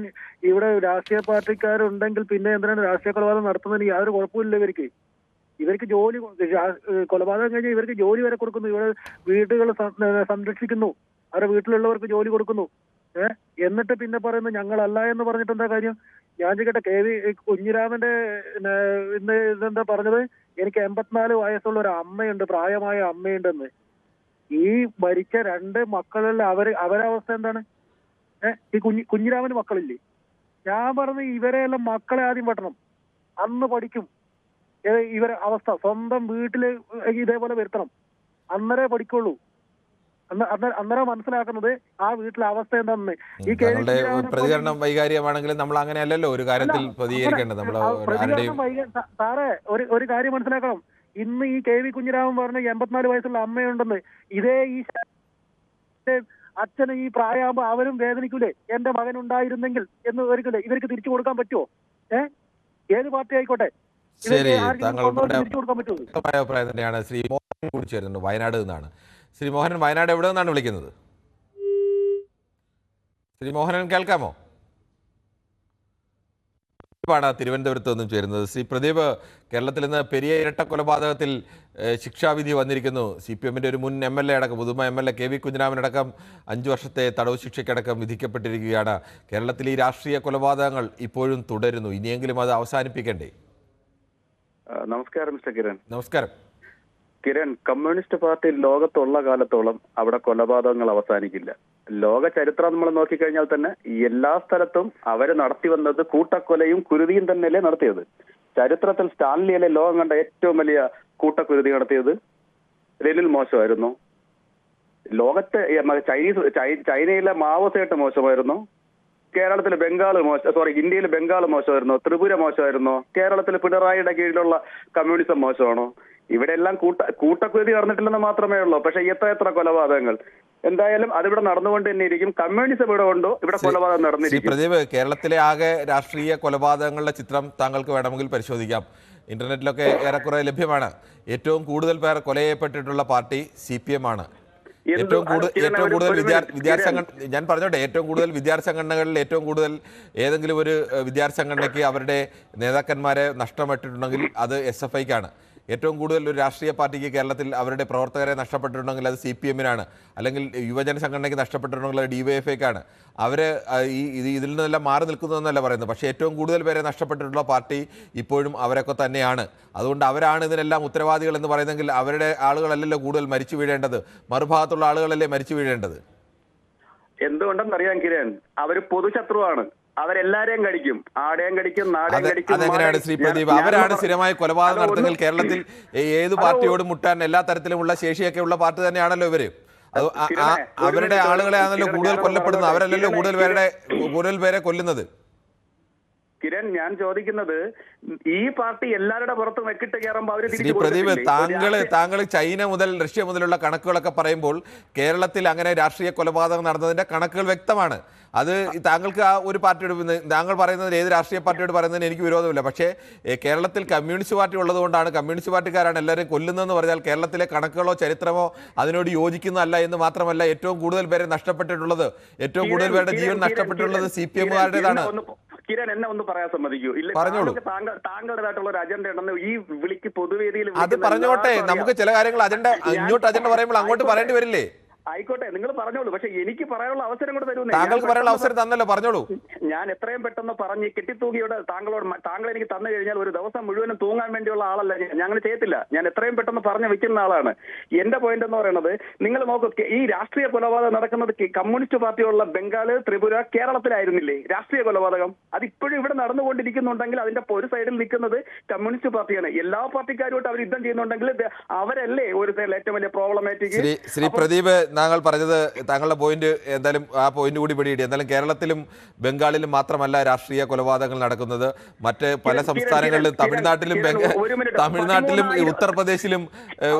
ഇവിടെ രാഷ്ട്രീയ പാർട്ടിക്കാരുണ്ടെങ്കിൽ പിന്നെ എന്തിനാണ് രാഷ്ട്രീയ കൊലപാതകം നടത്തുന്നതിന് യാതൊരു കുഴപ്പമില്ല. ഇവർക്ക് ജോലി, കൊലപാതകം കഴിഞ്ഞാൽ ഇവർക്ക് ജോലി വരെ കൊടുക്കുന്നു, ഇവിടെ വീടുകൾ സംരക്ഷിക്കുന്നു, അവരുടെ വീട്ടിലുള്ളവർക്ക് ജോലി കൊടുക്കുന്നു. എന്നിട്ട് പിന്നെ പറയുന്നു ഞങ്ങളല്ല എന്ന് പറഞ്ഞിട്ട് എന്താ കാര്യം? ഞാൻ ചോദിക്കട്ടെ, KV കുഞ്ഞിരാമന്റെ ഇതെന്താ പറഞ്ഞത്? എനിക്ക് 84 വയസ്സുള്ള ഒരു അമ്മയുണ്ട്, പ്രായമായ അമ്മയുണ്ടെന്ന്. ഈ മരിച്ച 2 മക്കളിൽ അവരവസ്ഥ എന്താണ്? ഈ കുഞ്ഞിരാമന് മക്കളില്ലേ? ഞാൻ പറഞ്ഞ ഇവരെല്ലാം മക്കളെ ആദ്യം വെട്ടണം, അന്ന് പഠിക്കും ഇവരെ അവസ്ഥ. സ്വന്തം വീട്ടില് ഇതേപോലെ വരുത്തണം, അന്നേരേ പഠിക്കുള്ളൂ. അന്നേരം മനസ്സിലാക്കുന്നത് ആ വീട്ടിലെ അവസ്ഥ എന്താണെന്ന്. ഈ പ്രതികരണം വൈകാരികമാണെങ്കിലും നമ്മൾ അങ്ങനെയല്ലല്ലോ ഒരു കാര്യത്തിൽ പ്രതികരിക്കേണ്ടത്. സാറേ ഒരു കാര്യം മനസ്സിലാക്കണം. ഇന്ന് ഈ KV കുഞ്ഞിരാമൻ പറഞ്ഞ 84 വയസ്സുള്ള അമ്മയുണ്ടെന്ന്. ഇതേ ഈ അച്ഛന് ഈ പ്രായമാകുമ്പോ അവരും വേദനിക്കൂലേ? എന്റെ മകൻ ഉണ്ടായിരുന്നെങ്കിൽ എന്ന് ഒരിക്കലേ ഇവർക്ക് തിരിച്ചു കൊടുക്കാൻ പറ്റുമോ? ഏത് പാർട്ടി ആയിക്കോട്ടെ, ശരി, താങ്കളുടെ അഭിപ്രായം തന്നെയാണ്. ശ്രീ മോഹൻ കൂടി ചേരുന്നുണ്ട്, വയനാട് നിന്നാണ്. ശ്രീ മോഹനൻ, വയനാട് എവിടെ നിന്നാണ് വിളിക്കുന്നത്? ശ്രീ മോഹനൻ കേൾക്കാമോ? ാണ് തിരുവനന്തപുരത്ത് നിന്നും ചേരുന്നത്. ശ്രീ പ്രദീപ്, കേരളത്തിൽ നിന്ന് പെരിയ ഇരട്ട കൊലപാതകത്തിൽ ശിക്ഷാവിധി വന്നിരിക്കുന്നു. CPM-ന്റെ ഒരു മുൻ MLA അടക്കം, പുതുമ MLA KV കുഞ്ഞിരാമനടക്കം 5 വർഷത്തെ തടവ് ശിക്ഷയ്ക്കടക്കം വിധിക്കപ്പെട്ടിരിക്കുകയാണ്. കേരളത്തിൽ ഈ രാഷ്ട്രീയ കൊലപാതകങ്ങൾ ഇപ്പോഴും തുടരുന്നു. ഇനിയെങ്കിലും അത് അവസാനിപ്പിക്കണ്ടേ? നമസ്കാരം മിസ്റ്റർ കിരൺ. നമസ്കാരം കിരൺ, കമ്മ്യൂണിസ്റ്റ് പാർട്ടി ലോകത്തുള്ള കാലത്തോളം അവിടെ കൊലപാതകങ്ങൾ അവസാനിക്കില്ല. ലോക ചരിത്രം നമ്മൾ നോക്കിക്കഴിഞ്ഞാൽ തന്നെ എല്ലാ സ്ഥലത്തും അവർ നടത്തി വന്നത് കൂട്ടക്കൊലയും കുരുതിയും തന്നെയല്ലേ നടത്തിയത്. ചരിത്രത്തിൽ സ്റ്റാൻലിയിലെ ലോകം കണ്ട ഏറ്റവും വലിയ കൂട്ടക്കുരുതി നടത്തിയത് ലെനിൻ മോശമായിരുന്നു. ലോകത്തെ ചൈനയിലെ മാവോസേട്ട് മോശമായിരുന്നു. കേരളത്തിൽ ഇന്ത്യയിൽ ബംഗാൾ മോശമായിരുന്നു. ത്രിപുര മോശമായിരുന്നു. കേരളത്തിൽ പിണറായിയുടെ കീഴിലുള്ള കമ്മ്യൂണിസം മോശമാണോ? ഇവിടെ എല്ലാം കൂട്ടക്കുരുതി നടന്നിട്ടില്ലെന്ന് മാത്രമേ ഉള്ളൂ. പക്ഷെ എത്ര കൊലപാതകങ്ങൾ എന്തായാലും അതിവിടെ നടന്നുകൊണ്ട് തന്നെ ഇരിക്കും. കമ്മ്യൂണിസം ഇവിടെ ഉണ്ടോ, ഇവിടെ കൊലപാതകം നടന്നിരിക്കും. പ്രദീപ്, കേരളത്തിലെ ആകെ രാഷ്ട്രീയ കൊലപാതകങ്ങളുടെ ചിത്രം താങ്കൾക്ക് വേണമെങ്കിൽ പരിശോധിക്കാം. ഇന്റർനെറ്റിലൊക്കെ ഏറെക്കുറെ ലഭ്യമാണ്. ഏറ്റവും കൂടുതൽ പേർ കൊല ചെയ്യപ്പെട്ടിട്ടുള്ള പാർട്ടി CPM ആണ്. ഏറ്റവും കൂടുതൽ ഞാൻ പറഞ്ഞോട്ടെ, ഏറ്റവും കൂടുതൽ വിദ്യാർത്ഥി സംഘടനകളിൽ ഏറ്റവും കൂടുതൽ ഏതെങ്കിലും ഒരു വിദ്യാർത്ഥി സംഘടനയ്ക്ക് അവരുടെ നേതാക്കന്മാരെ നഷ്ടപ്പെട്ടിട്ടുണ്ടെങ്കിൽ അത് SFIക്കാണ്. ഏറ്റവും കൂടുതൽ ഒരു രാഷ്ട്രീയ പാർട്ടിക്ക് കേരളത്തിൽ അവരുടെ പ്രവർത്തകരെ നഷ്ടപ്പെട്ടിട്ടുണ്ടെങ്കിൽ അത് CPM-നാണ്. അല്ലെങ്കിൽ യുവജന സംഘടനയ്ക്ക് നഷ്ടപ്പെട്ടിട്ടുണ്ടെങ്കിൽ അത് DYFIക്കാണ്. അവർ ഇതിൽ നിന്നെല്ലാം മാറി നിൽക്കുന്നതെന്നല്ല പറയുന്നത്. പക്ഷേ ഏറ്റവും കൂടുതൽ പേരെ നഷ്ടപ്പെട്ടിട്ടുള്ള പാർട്ടി ഇപ്പോഴും അവരൊക്കെ തന്നെയാണ്. അതുകൊണ്ട് അവരാണ് ഇതിനെല്ലാം ഉത്തരവാദികൾ എന്ന് പറയുന്നെങ്കിൽ അവരുടെ ആളുകളല്ലല്ലോ കൂടുതൽ മരിച്ചു വീഴേണ്ടത്, മറുഭാഗത്തുള്ള ആളുകളല്ലേ മരിച്ചു വീഴേണ്ടത്. എന്തുകൊണ്ടെന്നറിയാൻ കിരൺ, അവർ പൊതുശത്രുവാണ്. അവരെല്ലാരെയും കടിക്കും, ആടെയും കടിക്കും, നാടെയും കടിക്കും. അതെങ്ങനെയാണ് ശ്രീ പ്രദീപ്? അവരാണ് സ്ഥിരമായി കൊലപാതകം നടത്തുന്നെങ്കിൽ കേരളത്തിൽ ഏത് പാർട്ടിയോടും മുട്ടാൻ എല്ലാ തരത്തിലുമുള്ള ശേഷിയൊക്കെ ഉള്ള പാർട്ടി തന്നെയാണല്ലോ ഇവര്. അവരുടെ ആളുകളെ ആണല്ലോ കൂടുതൽ കൊല്ലപ്പെടുന്നത്, അവരല്ലല്ലോ കൂടുതൽ പേരെ കൊല്ലുന്നത്. കിരൺ, ഞാൻ ചോദിക്കുന്നത്, ഈ പാർട്ടി എല്ലാവരുടെ പുറത്തും വെക്കിട്ട് കയറുമ്പോൾ അവര് ശ്രീ പ്രദീപ്, താങ്കൾ ചൈന മുതൽ റഷ്യ മുതലുള്ള കണക്കുകളൊക്കെ പറയുമ്പോൾ കേരളത്തിൽ അങ്ങനെ രാഷ്ട്രീയ കൊലപാതകം നടന്നതിന്റെ കണക്കുകൾ വ്യക്തമാണ്. അത് താങ്കൾക്ക് ആ ഒരു പാർട്ടിയോട്, താങ്കൾ പറയുന്നത് ഏത് രാഷ്ട്രീയ പാർട്ടിയോട് പറയുന്നതിന് എനിക്ക് വിരോധമില്ല. പക്ഷേ കേരളത്തിൽ കമ്മ്യൂണിസ്റ്റ് പാർട്ടി ഉള്ളതുകൊണ്ടാണ്, കമ്മ്യൂണിസ്റ്റ് പാർട്ടിക്കാരാണ് എല്ലാവരെയും കൊല്ലുന്നതെന്ന് പറഞ്ഞാൽ കേരളത്തിലെ കണക്കുകളോ ചരിത്രമോ അതിനോട് യോജിക്കുന്നതല്ല. എന്ന് മാത്രമല്ല, ഏറ്റവും കൂടുതൽ പേരെ നഷ്ടപ്പെട്ടിട്ടുള്ളത്, ഏറ്റവും കൂടുതൽ പേരുടെ ജീവൻ നഷ്ടപ്പെട്ടിട്ടുള്ളത് CPM-കാരുടേതാണ്. കിരൺ, എന്നെ ഒന്ന് പറയാൻ സമ്മതിക്കൂ? പറഞ്ഞോളൂ. താങ്കളുടേതായിട്ടുള്ള ഒരു അജണ്ട ഉണ്ടെന്ന് ഈ വിളിക്ക് പൊതുവേദിയിൽ അത് പറഞ്ഞോട്ടെ. നമുക്ക് ചില കാര്യങ്ങൾ ഇങ്ങോട്ട് അജണ്ട പറയുമ്പോൾ അങ്ങോട്ട് പറയേണ്ടി വരില്ലേ? ആയിക്കോട്ടെ, നിങ്ങൾ പറഞ്ഞോളൂ. പക്ഷെ എനിക്ക് പറയാനുള്ള അവസരം കൂടെ തരൂ. താങ്കൾക്ക് പറയാനുള്ള അവസരം തന്നല്ലോ, പറഞ്ഞോളൂ. ഞാൻ എത്രയും പെട്ടെന്ന് പറഞ്ഞ് കെട്ടിത്തൂകിയോട് താങ്കൾ എനിക്ക് തന്നു കഴിഞ്ഞാൽ ഒരു ദിവസം മുഴുവനും തൂങ്ങാൻ വേണ്ടിയുള്ള ആളല്ല ഞാൻ അങ്ങനെ ചെയ്യത്തില്ല. ഞാൻ എത്രയും പെട്ടെന്ന് പറഞ്ഞു വെക്കുന്ന ആളാണ്. എന്റെ പോയിന്റ് എന്ന് പറയുന്നത്, നിങ്ങൾ നോക്കൂ, ഈ രാഷ്ട്രീയ കൊലപാതകം നടക്കുന്നത് കമ്മ്യൂണിസ്റ്റ് പാർട്ടിയുള്ള ബംഗാള്, ത്രിപുര, കേരളത്തിലായിരുന്നില്ലേ രാഷ്ട്രീയ കൊലപാതകം? അതിപ്പോഴും ഇവിടെ നടന്നുകൊണ്ടിരിക്കുന്നുണ്ടെങ്കിൽ അതിന്റെ ഒരു സൈഡിൽ നിൽക്കുന്നത് കമ്മ്യൂണിസ്റ്റ് പാർട്ടിയാണ്. എല്ലാ പാർട്ടിക്കാരുമായിട്ട് അവർ യുദ്ധം ചെയ്യുന്നുണ്ടെങ്കിൽ അവരല്ലേ ഒരു ഏറ്റവും വലിയ പ്രോബ്ലമാറ്റിക്. ശ്രീ പ്രദീപ്, താങ്കൾ പറഞ്ഞത്, താങ്കളുടെ പോയിന്റ് എന്തായാലും ആ പോയിന്റ് കൂടി പിടിയിടി. എന്തായാലും കേരളത്തിലും ബംഗാളിലും മാത്രമല്ല രാഷ്ട്രീയ കൊലപാതകങ്ങൾ നടക്കുന്നത്. മറ്റ് പല സംസ്ഥാനങ്ങളിലും, തമിഴ്നാട്ടിലും ഉത്തർപ്രദേശിലും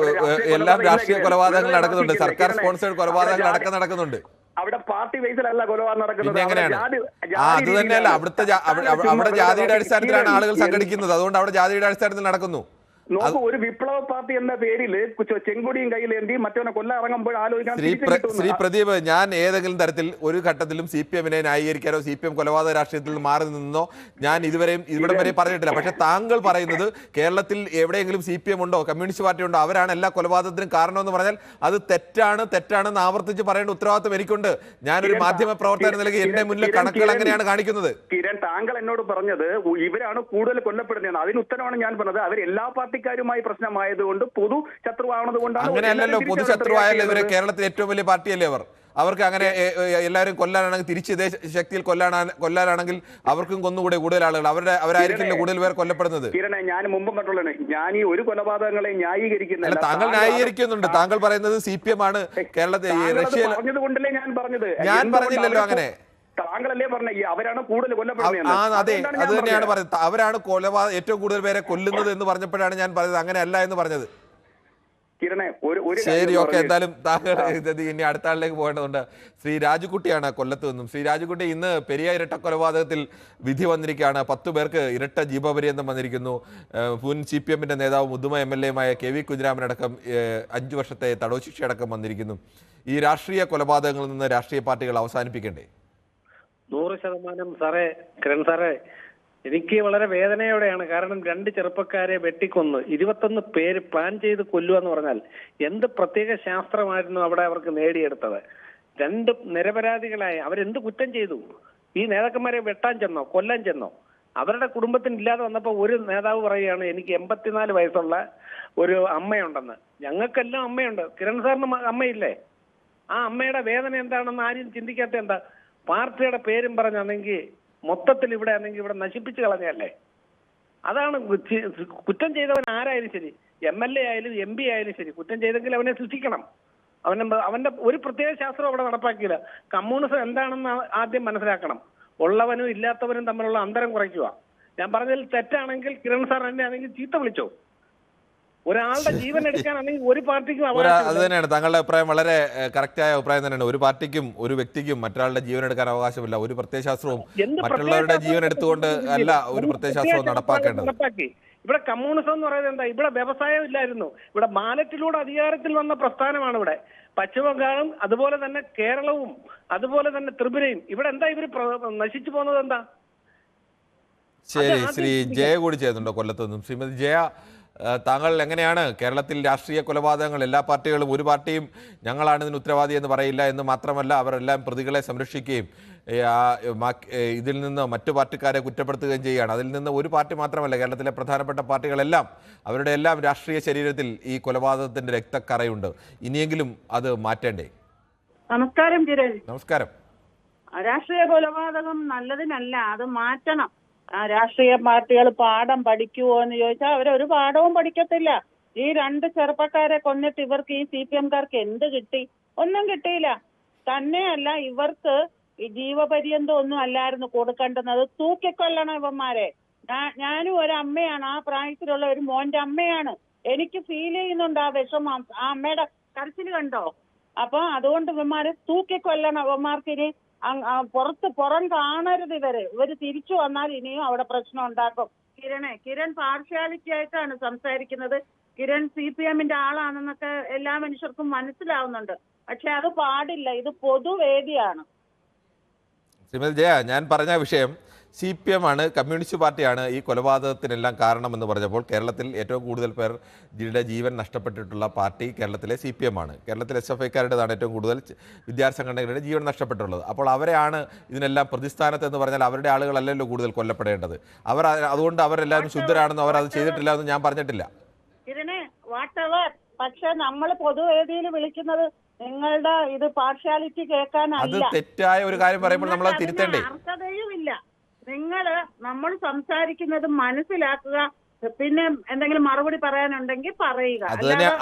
എല്ലാം രാഷ്ട്രീയ കൊലപാതകങ്ങൾ നടക്കുന്നുണ്ട്. സർക്കാർ സ്പോൺസേഡ് കൊലപാതകങ്ങൾ അടക്കം നടക്കുന്നുണ്ട്. അവിടെ പാർട്ടി ബേസിലല്ല കൊലപാതകം നടക്കുന്നത്. പിന്നെ അവിടെ എങ്ങനെയാണ്? ജാതി അത് തന്നെയല്ല, അവിടെ ജാതിയുടെ അടിസ്ഥാനത്തിലാണ് ആളുകൾ സംഘടിക്കുന്നത്. അതുകൊണ്ട് അവിടെ ജാതിയുടെ അടിസ്ഥാനത്തിൽ നടക്കുന്നു. നോക്കൂ, ഒരു വിപ്ലവ പാർട്ടി എന്ന പേരിൽ ചെങ്കൊടിയും കയ്യിലേന്തി മറ്റവനെ കൊല്ലാൻ ഇറങ്ങുമ്പോൾ ആലോചിക്കാൻ ശ്രീ പ്രദീപ്, ഞാൻ ഏതെങ്കിലും തരത്തിൽ ഒരു ഘട്ടത്തിലും CPM ന്യായീകരിക്കാനോ CPM കൊലപാതക രാഷ്ട്രീയത്തിൽ നിന്ന് മാറി നിന്നോ ഞാൻ ഇവിടെ വരെ പറഞ്ഞിട്ടില്ല. പക്ഷെ താങ്കൾ പറയുന്നത് കേരളത്തിൽ എവിടെയെങ്കിലും CPM ഉണ്ടോ, കമ്മ്യൂണിസ്റ്റ് പാർട്ടി ഉണ്ടോ, അവരാണ് എല്ലാ കൊലപാതകത്തിനും കാരണമെന്ന് പറഞ്ഞാൽ അത് തെറ്റാണെന്ന് ആവർത്തിച്ച് പറയേണ്ട ഉത്തരവാദിത്വം എനിക്കുണ്ട്. ഞാനൊരു മാധ്യമ പ്രവർത്തകൻ എന്ന നിലയ്ക്ക് എന്റെ മുന്നിലെ കണക്കുകൾ അങ്ങനെയാണ് കാണിക്കുന്നത്. കിരൺ, താങ്കൾ എന്നോട് പറഞ്ഞത് ഇവരാണ് കൂടുതൽ കൊല്ലപ്പെടുന്നത്. അതിന് ഉത്തരവാണ് ഞാൻ പറഞ്ഞത്. അവർ എല്ലാ പാർട്ടിക്കാരുമായി പ്രശ്നമായതുകൊണ്ട് പൊതു ശത്രുവാണത് കൊണ്ടാണ്. അങ്ങനെയല്ലല്ലോ, പൊതു ശത്രുവായല്ലോ ഇവര്. കേരളത്തിൽ ഏറ്റവും വലിയ പാർട്ടിയല്ലേ അവർക്ക് അങ്ങനെ എല്ലാവരും കൊല്ലാനാണെങ്കിൽ തിരിച്ച് ഇതേ ശക്തിയിൽ കൊല്ലാനാണെങ്കിൽ അവർക്കും കൊന്നുകൂടെ കൂടുതൽ ആളുകൾ അവരായിരിക്കില്ല കൂടുതൽ പേർ കൊല്ലപ്പെടുന്നത്. കിരണേ, ഞാൻ മുമ്പ് പറഞ്ഞുള്ളതാണ്, ഞാൻ ഈ ഒരു കൊലപാതകങ്ങളെ ന്യായീകരിക്കുന്നില്ല. താങ്കൾ ന്യായീകരിക്കുന്നുണ്ട്. താങ്കൾ പറയുന്നത് CPM ആണ് കേരളത്തിൽ പറഞ്ഞത് കൊണ്ടല്ലേ ഞാൻ പറഞ്ഞത്. ഞാൻ പറഞ്ഞില്ലല്ലോ അങ്ങനെ. താങ്കളല്ലേ പറഞ്ഞ അവരാണ് കൂടുതൽ കൊല്ലപ്പെടുന്നത്. അതെ, അത് തന്നെയാണ് പറയുന്നത്. അവരാണ് ഏറ്റവും കൂടുതൽ പേരെ കൊല്ലുന്നത് എന്ന് പറഞ്ഞപ്പോഴാണ് ഞാൻ പറഞ്ഞത് അങ്ങനെ അല്ല എന്ന് പറഞ്ഞത്. കിരണേ, ശരി, ഓക്കെ. എന്തായാലും താങ്കൾ ഇനി അടുത്ത ആളിലേക്ക് പോകേണ്ടതുണ്ട്. ശ്രീ രാജുകുട്ടിയാണ് കൊല്ലത്ത് നിന്നും. ശ്രീ രാജുകുട്ടി, ഇന്ന് പെരിയ ഇരട്ട കൊലപാതകത്തിൽ വിധി വന്നിരിക്കുകയാണ്. 10 പേർക്ക് ഇരട്ട ജീവപര്യന്തം വന്നിരിക്കുന്നു. മുൻ CPM നേതാവ് മുതുമ MLA KV കുഞ്ഞിരാമനടക്കം 5 വർഷത്തെ തടവ് ശിക്ഷയടക്കം വന്നിരിക്കുന്നു. ഈ രാഷ്ട്രീയ കൊലപാതകങ്ങളിൽ നിന്ന് രാഷ്ട്രീയ പാർട്ടികൾ അവസാനിപ്പിക്കണ്ടേ? 100% സാറേ, കിരൺ സാറേ, എനിക്ക് വളരെ വേദനയോടെയാണ്. കാരണം 2 ചെറുപ്പക്കാരെ വെട്ടിക്കൊന്ന് 21 പേര് പ്ലാൻ ചെയ്ത് കൊല്ലുക എന്ന് പറഞ്ഞാൽ എന്ത് പ്രത്യേക ശാസ്ത്രമായിരുന്നു അവിടെ അവർക്ക് നേടിയെടുത്തത്. 2 നിരപരാധികളായ അവരെന്ത് കുറ്റം ചെയ്തു? ഈ നേതാക്കന്മാരെ വെട്ടാൻ ചെന്നോ, കൊല്ലാൻ ചെന്നോ? അവരുടെ കുടുംബത്തിന് ഇല്ലാതെ വന്നപ്പോൾ ഒരു നേതാവ് പറയുകയാണ്, എനിക്ക് 84 വയസ്സുള്ള ഒരു അമ്മയുണ്ടെന്ന്. ഞങ്ങൾക്കെല്ലാം അമ്മയുണ്ട്, കിരൺ സാറിന് അമ്മയില്ലേ? ആ അമ്മയുടെ വേദന എന്താണെന്ന് ആരും ചിന്തിക്കാത്ത എന്താ? പാർട്ടിയുടെ പേരും പറഞ്ഞാണെങ്കിൽ മൊത്തത്തിൽ ഇവിടെ ഇവിടെ നശിപ്പിച്ചു കളഞ്ഞല്ലേ. അതാണ് കുറ്റം ചെയ്തവൻ ആരായാലും ശരി, MLA ആയാലും MP ആയാലും ശരി, കുറ്റം ചെയ്തെങ്കിൽ അവനെ ശിക്ഷിക്കണം. അവന്റെ ഒരു പ്രത്യേക ശാസ്ത്രം അവിടെ നടപ്പാക്കിയില്ല. കമ്മ്യൂണിസം എന്താണെന്ന് ആദ്യം മനസ്സിലാക്കണം. ഉള്ളവനും ഇല്ലാത്തവനും തമ്മിലുള്ള അന്തരം കുറയ്ക്കുക. ഞാൻ പറഞ്ഞതിൽ തെറ്റാണെങ്കിൽ കിരൺ സാർ എന്നെ ആണെങ്കിൽ ചീത്ത വിളിച്ചോ. ഒരാളുടെ ജീവൻ എടുക്കാനാണെങ്കിൽ ഒരു പാർട്ടിക്കും അത് തന്നെയാണ് താങ്കളുടെ അഭിപ്രായം. വളരെ കറക്റ്റായ അഭിപ്രായം തന്നെയാണ്. ഒരു പാർട്ടിക്കും ഒരു വ്യക്തിക്കും മറ്റൊരാളുടെ ജീവൻ എടുക്കാൻ അവകാശമില്ല. ഒരു പ്രത്യയശാസ്ത്രവും മറ്റുള്ളവരുടെ ജീവൻ എടുത്തുകൊണ്ട് അല്ല ഒരു പ്രത്യയശാസ്ത്രവും നടപ്പാക്കേണ്ടത്. ഇവിടെ കമ്മ്യൂണിസം എന്ന് പറയുന്നത് എന്താ? ഇവിടെ വ്യവസായം ഇല്ലായിരുന്നു. ഇവിടെ ബാലറ്റിലൂടെ അധികാരത്തിൽ വന്ന പ്രസ്ഥാനമാണ് ഇവിടെ. പശ്ചിമബംഗാളും അതുപോലെ തന്നെ കേരളവും അതുപോലെ തന്നെ ത്രിപുരയും. ഇവിടെ എന്താ ഇവര് നശിച്ചു പോകുന്നത് എന്താ? ശരി, ശ്രീ ജയ കൂടി ചെയ്യുന്നുണ്ടോ കൊല്ലത്ത് നിന്നും? ശ്രീമതി ജയ, താങ്കൾ എങ്ങനെയാണ് കേരളത്തിൽ രാഷ്ട്രീയ കൊലപാതകങ്ങൾ എല്ലാ പാർട്ടികളും ഒരു പാർട്ടിയും ഞങ്ങളാണ് ഇതിന് ഉത്തരവാദി എന്ന് പറയില്ല എന്ന് മാത്രമല്ല അവരെല്ലാം പ്രതികളെ സംരക്ഷിക്കുകയും ഇതിൽ നിന്ന് മറ്റു പാർട്ടിക്കാരെ കുറ്റപ്പെടുത്തുകയും ചെയ്യുകയാണ്. അതിൽ നിന്ന് ഒരു പാർട്ടി മാത്രമല്ല, കേരളത്തിലെ പ്രധാനപ്പെട്ട പാർട്ടികളെല്ലാം അവരുടെ എല്ലാം രാഷ്ട്രീയ ശരീരത്തിൽ ഈ കൊലപാതകത്തിന്റെ രക്തക്കറയുണ്ട്. ഇനിയെങ്കിലും അത് മാറ്റേണ്ടേ? നമസ്കാരം കിരൺ. നമസ്കാരം. രാഷ്ട്രീയ കൊലപാതകം നല്ലതിനല്ല, അത് മാറ്റണം. രാഷ്ട്രീയ പാർട്ടികൾ പാഠം പഠിക്കുവോ എന്ന് ചോദിച്ചാൽ അവരൊരു പാഠവും പഠിക്കത്തില്ല. ഈ 2 ചെറുപ്പക്കാരെ കൊന്നിട്ട് ഇവർക്ക് ഈ CPM-കാർക്ക് എന്ത് കിട്ടി? ഒന്നും കിട്ടിയില്ല. തന്നെയല്ല, ഇവർക്ക് ഈ ജീവപര്യന്തം ഒന്നും അല്ലായിരുന്നു കൊടുക്കേണ്ടുന്നത്. തൂക്കിക്കൊല്ലണം ഇവന്മാരെ. ഞാനും ഒരു അമ്മയാണ്, ആ പ്രായത്തിലുള്ള ഒരു മോന്റെ അമ്മയാണ്. എനിക്ക് ഫീൽ ചെയ്യുന്നുണ്ട് ആ വിഷമം. ആ അമ്മയുടെ കരച്ചിൽ കണ്ടോ? അപ്പൊ അതുകൊണ്ട് ഇവന്മാരെ തൂക്കിക്കൊല്ലണം. ഇവന്മാർക്ക് ഇനി പുറം കാണരുത്. ഇവര് തിരിച്ചു വന്നാൽ ഇനിയും അവിടെ പ്രശ്നം ഉണ്ടാക്കും. കിരൺ പാർഷ്യാലിറ്റി ആയിട്ടാണ് സംസാരിക്കുന്നത്. കിരൺ CPM-ന്റെ ആളാണെന്നൊക്കെ എല്ലാ മനുഷ്യർക്കും മനസ്സിലാവുന്നുണ്ട്. പക്ഷെ അത് പാടില്ല. ഇത് പൊതുവേദിയാണ്. ശ്രീമതി ജയ, ഞാൻ പറഞ്ഞ വിഷയം CPM ആണ്, കമ്മ്യൂണിസ്റ്റ് പാർട്ടിയാണ് ഈ കൊലപാതകത്തിനെല്ലാം കാരണമെന്ന് പറഞ്ഞപ്പോൾ കേരളത്തിൽ ഏറ്റവും കൂടുതൽ പേരുടെ ജീവൻ നഷ്ടപ്പെട്ടിട്ടുള്ള പാർട്ടി കേരളത്തിലെ CPM ആണ്. കേരളത്തിലെ SFIക്കാരുടേതാണ് ഏറ്റവും കൂടുതൽ വിദ്യാർത്ഥി സംഘടനകളുടെ ജീവൻ നഷ്ടപ്പെട്ടുള്ളത്. അപ്പോൾ അവരെയാണ് ഇതിനെല്ലാം പ്രതിസ്ഥാനത്ത് എന്ന് പറഞ്ഞാൽ അവരുടെ ആളുകളല്ലല്ലോ കൂടുതൽ കൊല്ലപ്പെടേണ്ടത്. അതുകൊണ്ട് അവരെല്ലാവരും ശുദ്ധരാണെന്നും അവർ അത് ചെയ്തിട്ടില്ല എന്ന് ഞാൻ പറഞ്ഞിട്ടില്ല. ഇതിനെ വാട്ടവർ, പക്ഷെ നമ്മൾ പൊതുവേദിയിൽ വിളിക്കുന്നത് നിങ്ങളുടെ ഇത് പാർഷ്യാലിറ്റി കേൾക്കാനല്ല. അത് തെറ്റായ ഒരു കാര്യം പറയുമ്പോൾ നമ്മൾ അത് തിരുത്തേണ്ടേ? അർത്ഥതയുമില്ല. നമ്മൾ സംസാരിക്കുന്നത് മനസ്സിലാക്കുക. പിന്നെ എന്തെങ്കിലും മറുപടി പറയാനുണ്ടെങ്കിൽ പറയുക.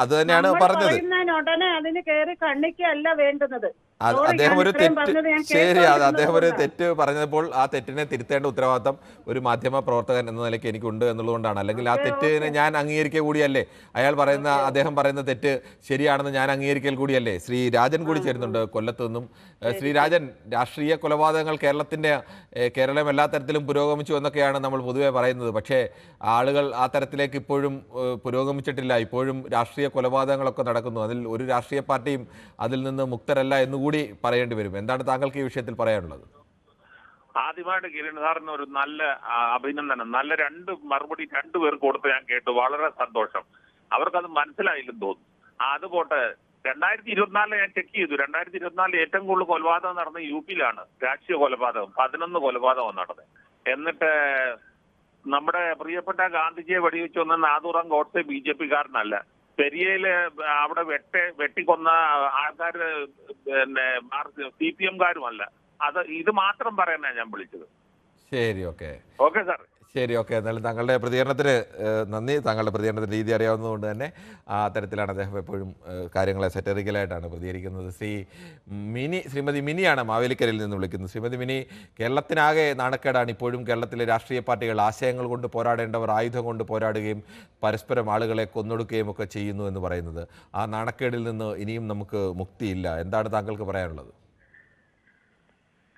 അത് തന്നെയാണ് പറഞ്ഞത്. ഉടനെ അതിന് കയറി കണ്ണിക്കല്ല വേണ്ടുന്നത്. അദ്ദേഹം ഒരു ഇത്രയും തെറ്റ് പറഞ്ഞത് ഞാൻ ശരി, അദ്ദേഹം ഒരു കേട്ടോണ്ടിരുന്നത് തെറ്റ് പറഞ്ഞപ്പോൾ ആ തെറ്റിനെ തിരുത്തേണ്ട ഉത്തരവാദിത്തം ഒരു മാധ്യമ പ്രവർത്തകൻ എന്ന നിലയ്ക്ക് എനിക്കുണ്ട് എന്നുള്ളതുകൊണ്ടാണ്. അല്ലെങ്കിൽ ആ തെറ്റിനെ ഞാൻ അംഗീകരിക്കുക കൂടിയല്ലേ, അദ്ദേഹം പറയുന്ന തെറ്റ് ശരിയാണെന്ന് ഞാൻ അംഗീകരിക്കൽ കൂടിയല്ലേ. ശ്രീ രാജൻ കൂടി ചേരുന്നുണ്ട് കൊല്ലത്ത് നിന്നും. ശ്രീ രാജൻ, രാഷ്ട്രീയ കൊലപാതകങ്ങൾ കേരളം എല്ലാ തരത്തിലും പുരോഗമിച്ചു എന്നൊക്കെയാണ് നമ്മൾ പൊതുവെ പറയുന്നത്. പക്ഷേ ആളുകൾ ആ തരത്തിലേക്ക് ഇപ്പോഴും പുരോഗമിച്ചിട്ടില്ല. ഇപ്പോഴും രാഷ്ട്രീയ കൊലപാതകങ്ങളൊക്കെ നടക്കുന്നു. അതിൽ ഒരു രാഷ്ട്രീയ പാർട്ടിയും അതിൽ നിന്ന് മുക്തരല്ല എന്നുകൂടി പറയേണ്ടി വരും. എന്താണ് താങ്കൾക്ക് ഈ വിഷയത്തിൽ പറയാനുള്ളത്? ആദ്യമായിട്ട് കിരൺ സാറിന് ഒരു നല്ല അഭിനന്ദനം. നല്ല മറുപടി രണ്ടുപേർ കൊടുത്ത് ഞാൻ കേട്ടു. വളരെ സന്തോഷം. അവർക്കത് മനസ്സിലായില്ലെന്ന് തോന്നുന്നു. അത് പോട്ടെ, 2024 ഞാൻ ചെക്ക് ചെയ്തു. 2024 ഏറ്റവും കൂടുതൽ കൊലപാതകം നടന്ന യുപിയിലാണ്. രാഷ്ട്രീയ കൊലപാതകം 11 കൊലപാതകം നടന്നത്. എന്നിട്ട് നമ്മുടെ പ്രിയപ്പെട്ട ഗാന്ധിജിയെ വെടിവെച്ച് വന്ന നാദൂറാം ഗോഡ്സെ BJP കാരനല്ല. പെരിയയില് അവിടെ വെട്ടിക്കൊന്ന ആൾക്കാർ പിന്നെ CPM കാരുമല്ല. ഇത് മാത്രം പറയാനാണ് ഞാൻ വിളിച്ചത്. ശരി, ഓക്കെ സാർ. ശരി, ഓക്കെ. എന്നാലും താങ്കളുടെ പ്രതികരണത്തിന് നന്ദി. താങ്കളുടെ പ്രതികരണത്തിൻ്റെ രീതി അറിയാവുന്നതുകൊണ്ട് തന്നെ ആ തരത്തിലാണ് അദ്ദേഹം എപ്പോഴും കാര്യങ്ങളെ സെറ്ററിക്കലായിട്ടാണ് പ്രതികരിക്കുന്നത്. ശ്രീമതി മിനിയാണ് മാവേലിക്കരയിൽ നിന്ന് വിളിക്കുന്നത്. ശ്രീമതി മിനി, കേരളത്തിനാകെ നാണക്കേടാണ്. ഇപ്പോഴും കേരളത്തിലെ രാഷ്ട്രീയ പാർട്ടികൾ ആശയങ്ങൾ കൊണ്ട് പോരാടേണ്ടവർ ആയുധം കൊണ്ട് പോരാടുകയും പരസ്പരം ആളുകളെ കൊന്നൊടുക്കുകയും ഒക്കെ ചെയ്യുന്നു എന്ന് പറയുന്നത്. ആ നാണക്കേടിൽ നിന്ന് ഇനിയും നമുക്ക് മുക്തിയില്ല. എന്താണ് താങ്കൾക്ക് പറയാനുള്ളത്?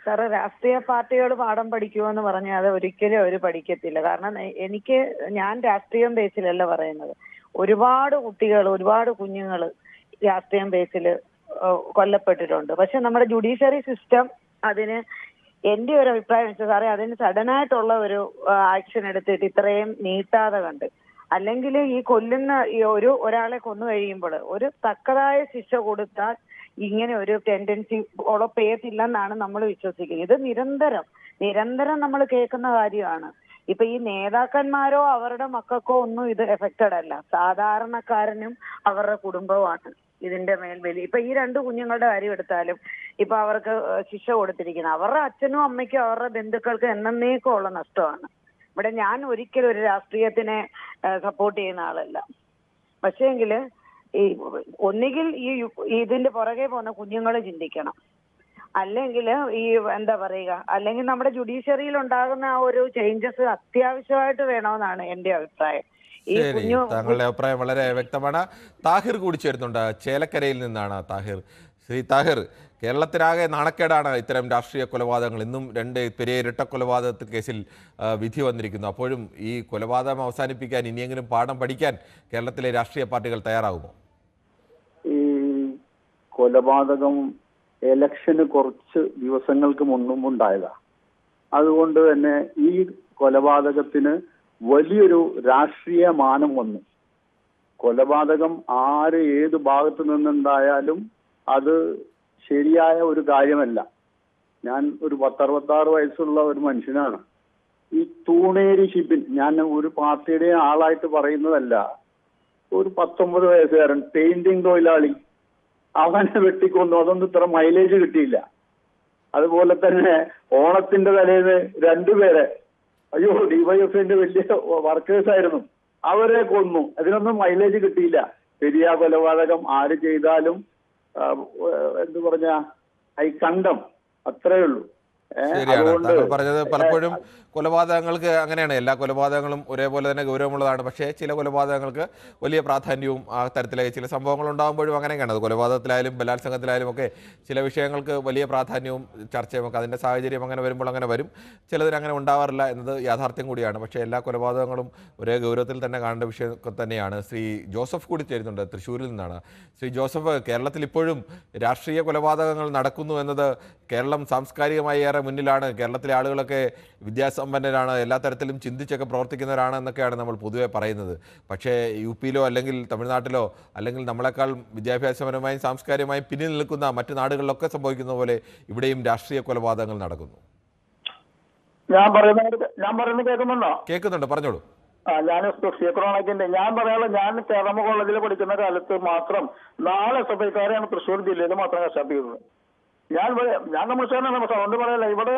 സാറ്, രാഷ്ട്രീയ പാർട്ടികൾ പാഠം പഠിക്കുമോ എന്ന് പറഞ്ഞാൽ അത് ഒരിക്കലും അവർ പഠിക്കത്തില്ല. കാരണം ഞാൻ രാഷ്ട്രീയം ബേസിലല്ല പറയുന്നത്. ഒരുപാട് കുട്ടികൾ, ഒരുപാട് കുഞ്ഞുങ്ങൾ രാഷ്ട്രീയം ബേസിൽ കൊല്ലപ്പെട്ടിട്ടുണ്ട്. പക്ഷെ നമ്മുടെ ജുഡീഷ്യറി സിസ്റ്റം അതിന്, എന്റെ ഒരു അഭിപ്രായം വെച്ചാൽ സാറേ, അതിന് സഡനായിട്ടുള്ള ഒരു ആക്ഷൻ എടുത്തിട്ട് ഇത്രയും നീട്ടാതെ കണ്ട്, അല്ലെങ്കിൽ ഈ ഒരാളെ കൊന്നു കഴിയുമ്പോൾ ഒരു തക്കതായ ശിക്ഷ കൊടുത്താൽ ഇങ്ങനെ ഒരു ടെൻഡൻസി ഡെവലപ്പ് ചെയ്യത്തില്ലെന്നാണ് നമ്മൾ വിശ്വസിക്കുന്നത്. ഇത് നിരന്തരം നമ്മൾ കേൾക്കുന്ന കാര്യമാണ്. ഇപ്പൊ ഈ നേതാക്കന്മാരോ അവരുടെ മക്കൾക്കോ ഒന്നും ഇത് എഫക്റ്റഡ് അല്ല. സാധാരണക്കാരനും അവരുടെ കുടുംബവുമാണ് ഇതിന്റെ മേൽവലി. ഇപ്പൊ ഈ 2 കുഞ്ഞുങ്ങളുടെ കാര്യം എടുത്താലും ഇപ്പൊ അവർക്ക് ശിക്ഷ കൊടുത്തിരിക്കുന്നത് അവരുടെ അച്ഛനും അമ്മയ്ക്കും അവരുടെ ബന്ധുക്കൾക്ക് എന്നേക്കും ഉള്ള നഷ്ടമാണ്. ഇവിടെ ഞാൻ ഒരിക്കലും ഒരു രാഷ്ട്രീയത്തിനെ സപ്പോർട്ട് ചെയ്യുന്ന ആളല്ല. പക്ഷേങ്കില് ഒന്നുകിൽ ഇതിന്റെ പുറകെ പോകുന്ന കുഞ്ഞുങ്ങൾ ചിന്തിക്കണം, അല്ലെങ്കിൽ എന്താ പറയുക, അല്ലെങ്കിൽ നമ്മുടെ ജുഡീഷ്യറിയിൽ ഉണ്ടാകുന്ന ആ ഒരു ചേഞ്ചസ് അത്യാവശ്യമായിട്ട് വേണമെന്നാണ് എന്റെ അഭിപ്രായം. താങ്കളുടെ അഭിപ്രായം വളരെ വ്യക്തമാണ്. താഹിർ കൂടി ചേരുന്നുണ്ട്, ചേലക്കരയിൽ നിന്നാണ് താഹിർ. ശ്രീ താഹിർ, കേരളത്തിനാകെ നാണക്കേടാണ് ഇത്തരം രാഷ്ട്രീയ കൊലപാതകങ്ങൾ. ഇന്നും 2 പെരിയ ഇരട്ട കൊലപാതക കേസിൽ വിധി വന്നിരിക്കുന്നു. അപ്പോഴും ഈ കൊലപാതകം അവസാനിപ്പിക്കാൻ ഇനിയെങ്കിലും പാഠം പഠിക്കാൻ കേരളത്തിലെ രാഷ്ട്രീയ പാർട്ടികൾ തയ്യാറാകുമോ? ഈ കൊലപാതകം എലക്ഷന് കുറച്ച് ദിവസങ്ങൾക്ക് മുൻപുണ്ടായതാണ്. അതുകൊണ്ട് തന്നെ ഈ കൊലപാതകത്തിന് വലിയൊരു രാഷ്ട്രീയ മാനം വന്നു. കൊലപാതകം ഏത് ഭാഗത്തു നിന്നുണ്ടായാലും അത് ശരിയായ ഒരു കാര്യമല്ല. ഞാൻ ഒരു 10-66 വയസ്സുള്ള ഒരു മനുഷ്യനാണ്. ഈ തൂണേരി ഷിബിൻ, ഞാൻ ഒരു പാർട്ടിയുടെ ആളായിട്ട് പറയുന്നതല്ല, ഒരു 19 വയസ്സുകാരൻ പെയിന്റിംഗ് തൊഴിലാളി, അവനെ വെട്ടിക്കൊന്നു. അതൊന്നും ഇത്ര മൈലേജ് കിട്ടിയില്ല. അതുപോലെ തന്നെ ഓണത്തിന്റെ തലേന്ന് 2 പേരെ, ഡിവൈഎഫ്ഐന്റെ വലിയ വർക്കേഴ്സ് ആയിരുന്നു, അവരെ കൊന്നു. അതിനൊന്നും മൈലേജ് കിട്ടിയില്ല. പെരിയ കൊലപാതകം ആര് ചെയ്താലും എന്ത് പറഞ്ഞ കണ്ടം, അത്രേ ഉള്ളൂ. ശരിയാണ് താങ്കൾ പറഞ്ഞത്. പലപ്പോഴും കൊലപാതകങ്ങൾക്ക് അങ്ങനെയാണ്, എല്ലാ കൊലപാതകങ്ങളും ഒരേപോലെ തന്നെ ഗൗരവമുള്ളതാണ്. പക്ഷേ ചില കൊലപാതകങ്ങൾക്ക് വലിയ പ്രാധാന്യവും ആ തരത്തിലെ ചില സംഭവങ്ങൾ ഉണ്ടാകുമ്പോഴും അങ്ങനെയൊക്കെയാണ്. അത് കൊലപാതകത്തിലായാലും ബലാത്സംഗത്തിലായാലും ഒക്കെ ചില വിഷയങ്ങൾക്ക് വലിയ പ്രാധാന്യവും ചർച്ചയും ഒക്കെ അതിൻ്റെ സാഹചര്യം അങ്ങനെ വരുമ്പോൾ അങ്ങനെ വരും. ചിലതിന് അങ്ങനെ ഉണ്ടാവാറില്ല എന്നത് യാഥാർത്ഥ്യം കൂടിയാണ്. പക്ഷേ എല്ലാ കൊലപാതകങ്ങളും ഒരേ ഗൗരവത്തിൽ തന്നെ കാണേണ്ട വിഷയം തന്നെയാണ്. ശ്രീ ജോസഫ് കൂടി ചേരുന്നുണ്ട്, തൃശ്ശൂരിൽ നിന്നാണ്. ശ്രീ ജോസഫ്, കേരളത്തിൽ ഇപ്പോഴും രാഷ്ട്രീയ കൊലപാതകങ്ങൾ നടക്കുന്നു എന്നത് കേരളം സാംസ്കാരികമായി ഏറെ മുന്നിലാണ്. കേരളത്തിലെ ആളുകളൊക്കെ വിദ്യാസമ്പന്നരാണ്, എല്ലാ തരത്തിലും ചിന്തിച്ചൊക്കെ പ്രവർത്തിക്കുന്നവരാണ് എന്നൊക്കെയാണ് നമ്മൾ പൊതുവെ പറയുന്നത്. പക്ഷേ യുപിയിലോ അല്ലെങ്കിൽ തമിഴ്നാട്ടിലോ അല്ലെങ്കിൽ നമ്മളെക്കാൾ വിദ്യാഭ്യാസപരമായും സാംസ്കാരികമായും പിന്നിൽ നിൽക്കുന്ന മറ്റു നാടുകളിലൊക്കെ സംഭവിക്കുന്ന പോലെ ഇവിടെയും രാഷ്ട്രീയ കൊലപാതകങ്ങൾ നടക്കുന്നു. ഞാൻ പറയുന്നത് കേൾക്കുന്നുണ്ടോ? കേൾക്കുന്നുണ്ട്, പറഞ്ഞോളൂ. ഞാൻ സീക്രോണക്കിന്റെ ഞാൻ പറയാനുള്ള, ഞാൻ കേരള കോളേജിൽ പഠിക്കുന്ന കാലത്ത് മാത്രം 4 SFIക്കാരെയാണ് തൃശ്ശൂർ ജില്ലയിൽ മാത്രം കശാപ്പ് ചെയ്തത്. ഞാൻ കമ്മ്യൂണിസ്റ്റുകാരനാണ്. സൗണ്ട് പറയല്ല. ഇവിടെ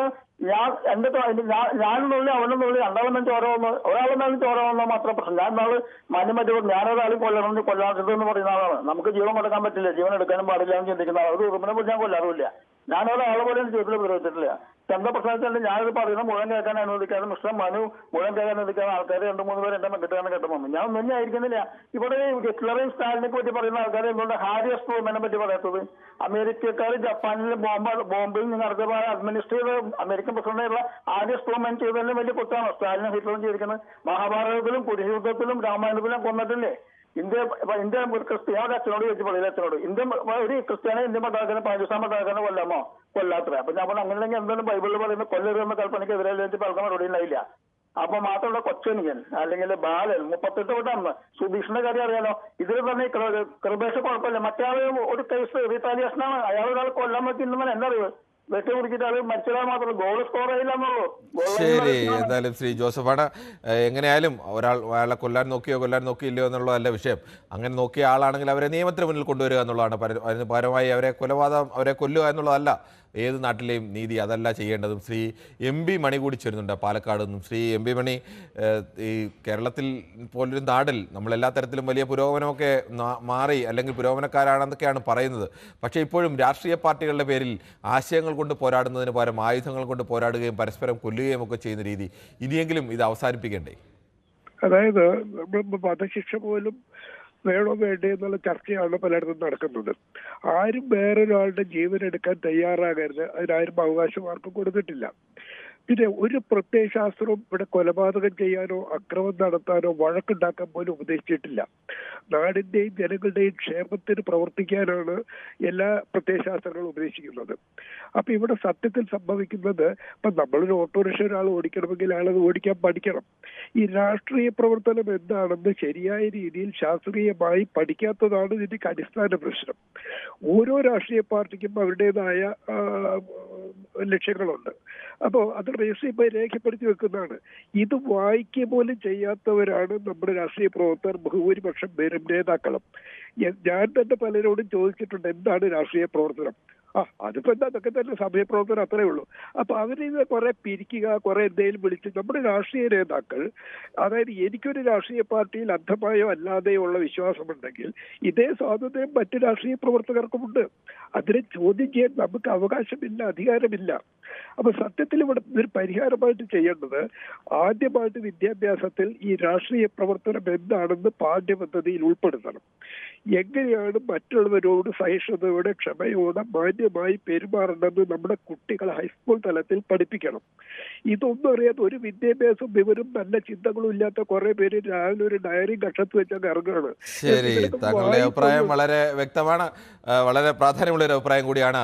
ഞാനെന്നുള്ളി അവനെന്നുള്ളി രണ്ടാളെന്നും ചോരവന്നോ ഒരാളെന്നാലും ചോരവന്നോ മാത്രം പ്രശ്നം. ഞാൻ നാള് മാന്യമായിട്ട് ഞാനൊരാളും കൊല്ലാത്തതെന്ന് പറയുന്ന ആളാണ്. നമുക്ക് ജീവൻ കൊടുക്കാൻ പറ്റില്ല, ജീവൻ എടുക്കാനും പാടില്ല എന്ന് ചിന്തിക്കുന്ന ആൾ. ഒരു ഉറുപ്പിനെ പോലും ഞാൻ കൊല്ലാറില്ല. ഞാൻ ഒരാളെ പോലും ജീവിതത്തിൽ ഉപയോഗിച്ചിട്ടില്ല. എന്താ പ്രശ്നം ഞാനിത് പറയുന്നത് മുഴുവൻ കേൾക്കാൻ അനുവദിക്കാതെ മിസ്റ്റർ മനു മുഴുവൻ കേൾക്കാൻ അനുവദിക്കാതെ ആൾക്കാർ 2-3 പേര് എന്റെ മക്കിട്ടാണ് കേട്ടപ്പോൾ ഞാൻ ഒന്നും ആയിരിക്കുന്നില്ല. ഇവിടെ ഹിറ്റ്ലറേയും സ്റ്റാലിനെ പറ്റി പറയുന്ന ആൾക്കാർ എന്തുകൊണ്ട് ഹാരി എസ് ട്രൂമനെ പറ്റി പറയാത്തത്? അമേരിക്കക്കാർ ജപ്പാനിൽ ബോംബിൽ നടത്തിയ അഡ്മിനിസ്ട്രേറ്റ് ചെയ്ത അമേരിക്കൻ പ്രസിഡന്റായിട്ടുള്ള ഹാരി എസ് ട്രൂമൻ ചെയ്തതിലും വലിയ കുറ്റമാണ് സ്റ്റാലിനും ഹിറ്റ്ലറും ചെയ്തിരിക്കുന്നത്. മഹാഭാരതത്തിലും കുരുയുദ്ധത്തിലും രാമായണത്തിലും കൊന്നിട്ടില്ലേ? ഇന്ത്യ ക്രിസ്ത്യാനിയുടെ അച്ഛനോട് ചോദിച്ചു പള്ളിയിലെ അച്ഛനോട് ഇന്ത്യ ഒരു ക്രിസ്ത്യാനി ഇന്ത്യൻ പട്ടാളത്തിന് പാകിസ്ഥാൻ പട്ടാളത്തിന് കൊല്ലാമോ? കൊല്ലാത്ര. അപ്പൊ ഞാൻ അങ്ങനെയെങ്കിൽ എന്തായാലും ബൈബിളിൽ പറയുന്ന കൊല്ലരുതെന്ന കൽപ്പനയ്ക്കെതിരെ പലർക്കും മറുപടി ഉണ്ടായില്ല. അപ്പൊ മാത്രമല്ല കൊച്ചനിയൻ അല്ലെങ്കിൽ ബാലൻ 38 വട്ടം സുധീഷിന്റെ കാര്യം അറിയാലോ. ഇതിൽ തന്നെ കൃപേഷ് കുഴപ്പമില്ല. മറ്റേ ഒരു കേസ് റീറ്റാലിയേഷനാണ്. അയാൾ ഒരാൾ കൊല്ലാൻ നോക്കി ഇന്നും എന്താ അറിവ് വെട്ടി കുടിച്ചിട്ട് അത് മരിച്ചാൽ മാത്രമേ ഗോൾ സ്കോർ ആയില്ല എന്നുള്ളൂ. ശരി, എന്തായാലും ശ്രീ ജോസഫാണ് എങ്ങനെയായാലും അയാളെ കൊല്ലാൻ നോക്കിയില്ലയോ എന്നുള്ളതല്ല വിഷയം. അങ്ങനെ നോക്കിയ ആളാണെങ്കിൽ അവരെ നിയമത്തിന് മുന്നിൽ കൊണ്ടുവരിക എന്നുള്ളതാണ്. അതിന് പകരമായി അവരെ കൊല്ലുക എന്നുള്ളതല്ല ഏത് നാട്ടിലെയും നീതി. അതല്ല ചെയ്യേണ്ടതും. ശ്രീ MP മണി കൂടി ചേരുന്നുണ്ട് പാലക്കാട് നിന്നും. ശ്രീ MP മണി, ഈ കേരളത്തിൽ പോലൊരു നാടിൽ നമ്മളെല്ലാ തരത്തിലും വലിയ പുരോഗമനമൊക്കെ മാറി അല്ലെങ്കിൽ പുരോഗമനക്കാരാണെന്നൊക്കെയാണ് പറയുന്നത്. പക്ഷേ ഇപ്പോഴും രാഷ്ട്രീയ പാർട്ടികളുടെ പേരിൽ ആശയങ്ങൾ കൊണ്ട് പോരാടുന്നതിന് പകരം ആയുധങ്ങൾ കൊണ്ട് പോരാടുകയും പരസ്പരം കൊല്ലുകയും ഒക്കെ ചെയ്യുന്ന രീതി ഇനിയെങ്കിലും ഇത് അവസാനിപ്പിക്കണ്ടേ? അതായത് നമ്മൾ വധശിക്ഷ പോലും വേണോ വേണ്ടേ എന്നുള്ള ചർച്ചയാണ് പലയിടത്തും നടക്കുന്നത്. ആരും വേറൊരാളുടെ ജീവൻ എടുക്കാൻ തയ്യാറാകരുത്, അതിനാരും അവകാശം ആർക്കും കൊടുത്തിട്ടില്ല. പിന്നെ ഒരു പ്രത്യയശാസ്ത്രവും ഇവിടെ കൊലപാതകം ചെയ്യാനോ അക്രമം നടത്താനോ വഴക്കുണ്ടാക്കാൻ പോലും ഉപദേശിച്ചിട്ടില്ല. നാടിന്റെയും ജനങ്ങളുടെയും ക്ഷേമത്തിന് പ്രവർത്തിക്കാനാണ് എല്ലാ പ്രത്യയശാസ്ത്രങ്ങളും ഉപദേശിക്കുന്നത്. അപ്പൊ ഇവിടെ സത്യത്തിൽ സംഭവിക്കുന്നത്, ഇപ്പൊ നമ്മളൊരു ഓട്ടോറിക്ഷ ഒരാൾ ഓടിക്കണമെങ്കിൽ അയാളത് ഓടിക്കാൻ പഠിക്കണം. ഈ രാഷ്ട്രീയ പ്രവർത്തനം എന്താണെന്ന് ശരിയായ രീതിയിൽ ശാസ്ത്രീയമായി പഠിക്കാത്തതാണ് ഇതിന്റെ അടിസ്ഥാന പ്രശ്നം. ഓരോ രാഷ്ട്രീയ പാർട്ടിക്കും അവരുടേതായ ലക്ഷ്യങ്ങളുണ്ട്. അപ്പോൾ അത് രേഖപ്പെടുത്തി വെക്കുന്നതാണ്. ഇത് വായിക്കുക പോലും ചെയ്യാത്തവരാണ് നമ്മുടെ രാഷ്ട്രീയ പ്രവർത്തകർ ബഹുഭൂരിപക്ഷം പേരും നേതാക്കളും. ഞാൻ തന്നെ പലരോടും ചോദിച്ചിട്ടുണ്ട് എന്താണ് രാഷ്ട്രീയ പ്രവർത്തനം. അതിപ്പോ എന്താ, അതൊക്കെ തന്നെ സമയപ്രവർത്തനം, അത്രേ ഉള്ളൂ. അപ്പൊ അവരിത് കുറെ പിരിക്കുക, കുറെ എന്തെങ്കിലും വിളിച്ച് നമ്മുടെ രാഷ്ട്രീയ നേതാക്കൾ, അതായത് എനിക്കൊരു രാഷ്ട്രീയ പാർട്ടിയിൽ അന്ധമായോ അല്ലാതെയോ ഉള്ള വിശ്വാസമുണ്ടെങ്കിൽ ഇതേ സ്വാതന്ത്ര്യം മറ്റു രാഷ്ട്രീയ പ്രവർത്തകർക്കുമുണ്ട്. അതിനെ ചോദ്യം ചെയ്യാൻ നമുക്ക് അവകാശമില്ല, അധികാരമില്ല. അപ്പൊ സത്യത്തിൽ ഇവിടെ ഒരു പരിഹാരമായിട്ട് ചെയ്യേണ്ടത്, ആദ്യമായിട്ട് വിദ്യാഭ്യാസത്തിൽ ഈ രാഷ്ട്രീയ പ്രവർത്തനം എന്താണെന്ന് പാഠ്യപദ്ധതിയിൽ ഉൾപ്പെടുത്തണം. എങ്ങനെയാണ് മറ്റുള്ളവരോട് സഹിഷ്ണുതയോടെ ക്ഷമയോടെ മാന്യമായി പെരുമാറണമെന്ന് നമ്മുടെ കുട്ടികളെ ഹൈസ്കൂൾ തലത്തിൽ പഠിപ്പിക്കണം. ഇതൊന്നും അറിയാത്ത ഒരു വിദ്യാഭ്യാസവും വിവരം നല്ല ചിന്തകളും ഇല്ലാത്ത കുറെ പേര് രാവിലെ ഒരു ഡയറി കക്ഷത്ത് വെച്ചൊക്കെ ഇറങ്ങുകയാണ്. ശരി, താങ്കളുടെ അഭിപ്രായം വളരെ വ്യക്തമാണ്, വളരെ പ്രാധാന്യമുള്ള ഒരു അഭിപ്രായം കൂടിയാണ്.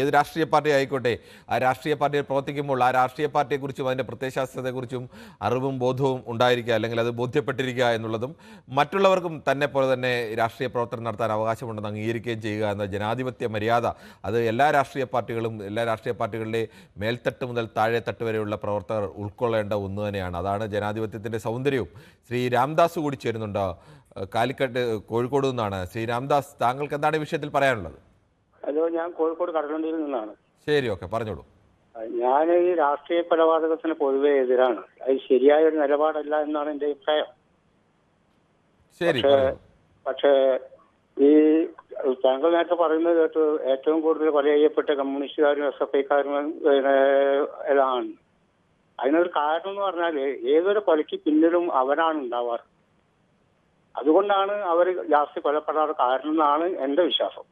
ഏത് രാഷ്ട്രീയ പാർട്ടി ആയിക്കോട്ടെ, ആ രാഷ്ട്രീയ പാർട്ടിയിൽ പ്രവർത്തിക്കുമ്പോൾ ആ രാഷ്ട്രീയ പാർട്ടിയെക്കുറിച്ചും അതിൻ്റെ പ്രത്യയശാസ്ത്രത്തെക്കുറിച്ചും അറിവും ബോധവും ഉണ്ടായിരിക്കുക, അല്ലെങ്കിൽ അത് ബോധ്യപ്പെട്ടിരിക്കുക എന്നുള്ളതും മറ്റുള്ളവർക്കും തന്നെ പോലെ തന്നെ രാഷ്ട്രീയ പ്രവർത്തനം നടത്താൻ അവകാശമുണ്ടെന്ന് അംഗീകരിക്കുകയും ചെയ്യുക എന്ന ജനാധിപത്യ മര്യാദ, അത് എല്ലാ രാഷ്ട്രീയ പാർട്ടികളുടെ മേൽത്തട്ട് മുതൽ താഴെത്തട്ട് വരെയുള്ള പ്രവർത്തകർ ഉൾക്കൊള്ളേണ്ട ഒന്ന് തന്നെയാണ്. അതാണ് ജനാധിപത്യത്തിൻ്റെ സൗന്ദര്യവും. ശ്രീ രാംദാസ് കൂടി ചേരുന്നുണ്ട് കാലിക്കട്ട്, കോഴിക്കോട് നിന്നാണ്. ശ്രീ രാംദാസ്, താങ്കൾക്ക് എന്താണ് ഈ വിഷയത്തിൽ പറയാനുള്ളത്? ഹലോ, ഞാൻ കോഴിക്കോട് കടലുണ്ടിയിൽ നിന്നാണ്. ശരി, ഓക്കെ, പറഞ്ഞോളൂ. ഞാൻ ഈ രാഷ്ട്രീയ കൊലപാതകത്തിന് പൊതുവെ എതിരാണ്. അത് ശരിയായ ഒരു നിലപാടല്ല എന്നാണ് എന്റെ അഭിപ്രായം. ശരി, പക്ഷേ ഈ താങ്കൾ നേരത്തെ പറയുന്നത് കേട്ട് ഏറ്റവും കൂടുതൽ കൊല ചെയ്യപ്പെട്ട കമ്മ്യൂണിസ്റ്റുകാരും SFIക്കാരും ആണ്. അതിനൊരു കാരണം എന്ന് പറഞ്ഞാൽ ഏതൊരു കൊലയ്ക്ക് പിന്നിലും അവരാണ് ഉണ്ടാവാറ്. അതുകൊണ്ടാണ് അവർ ലാസ്റ്റ് കൊലപ്പെടാറ് കാരണം എന്നാണ് എന്റെ വിശ്വാസം.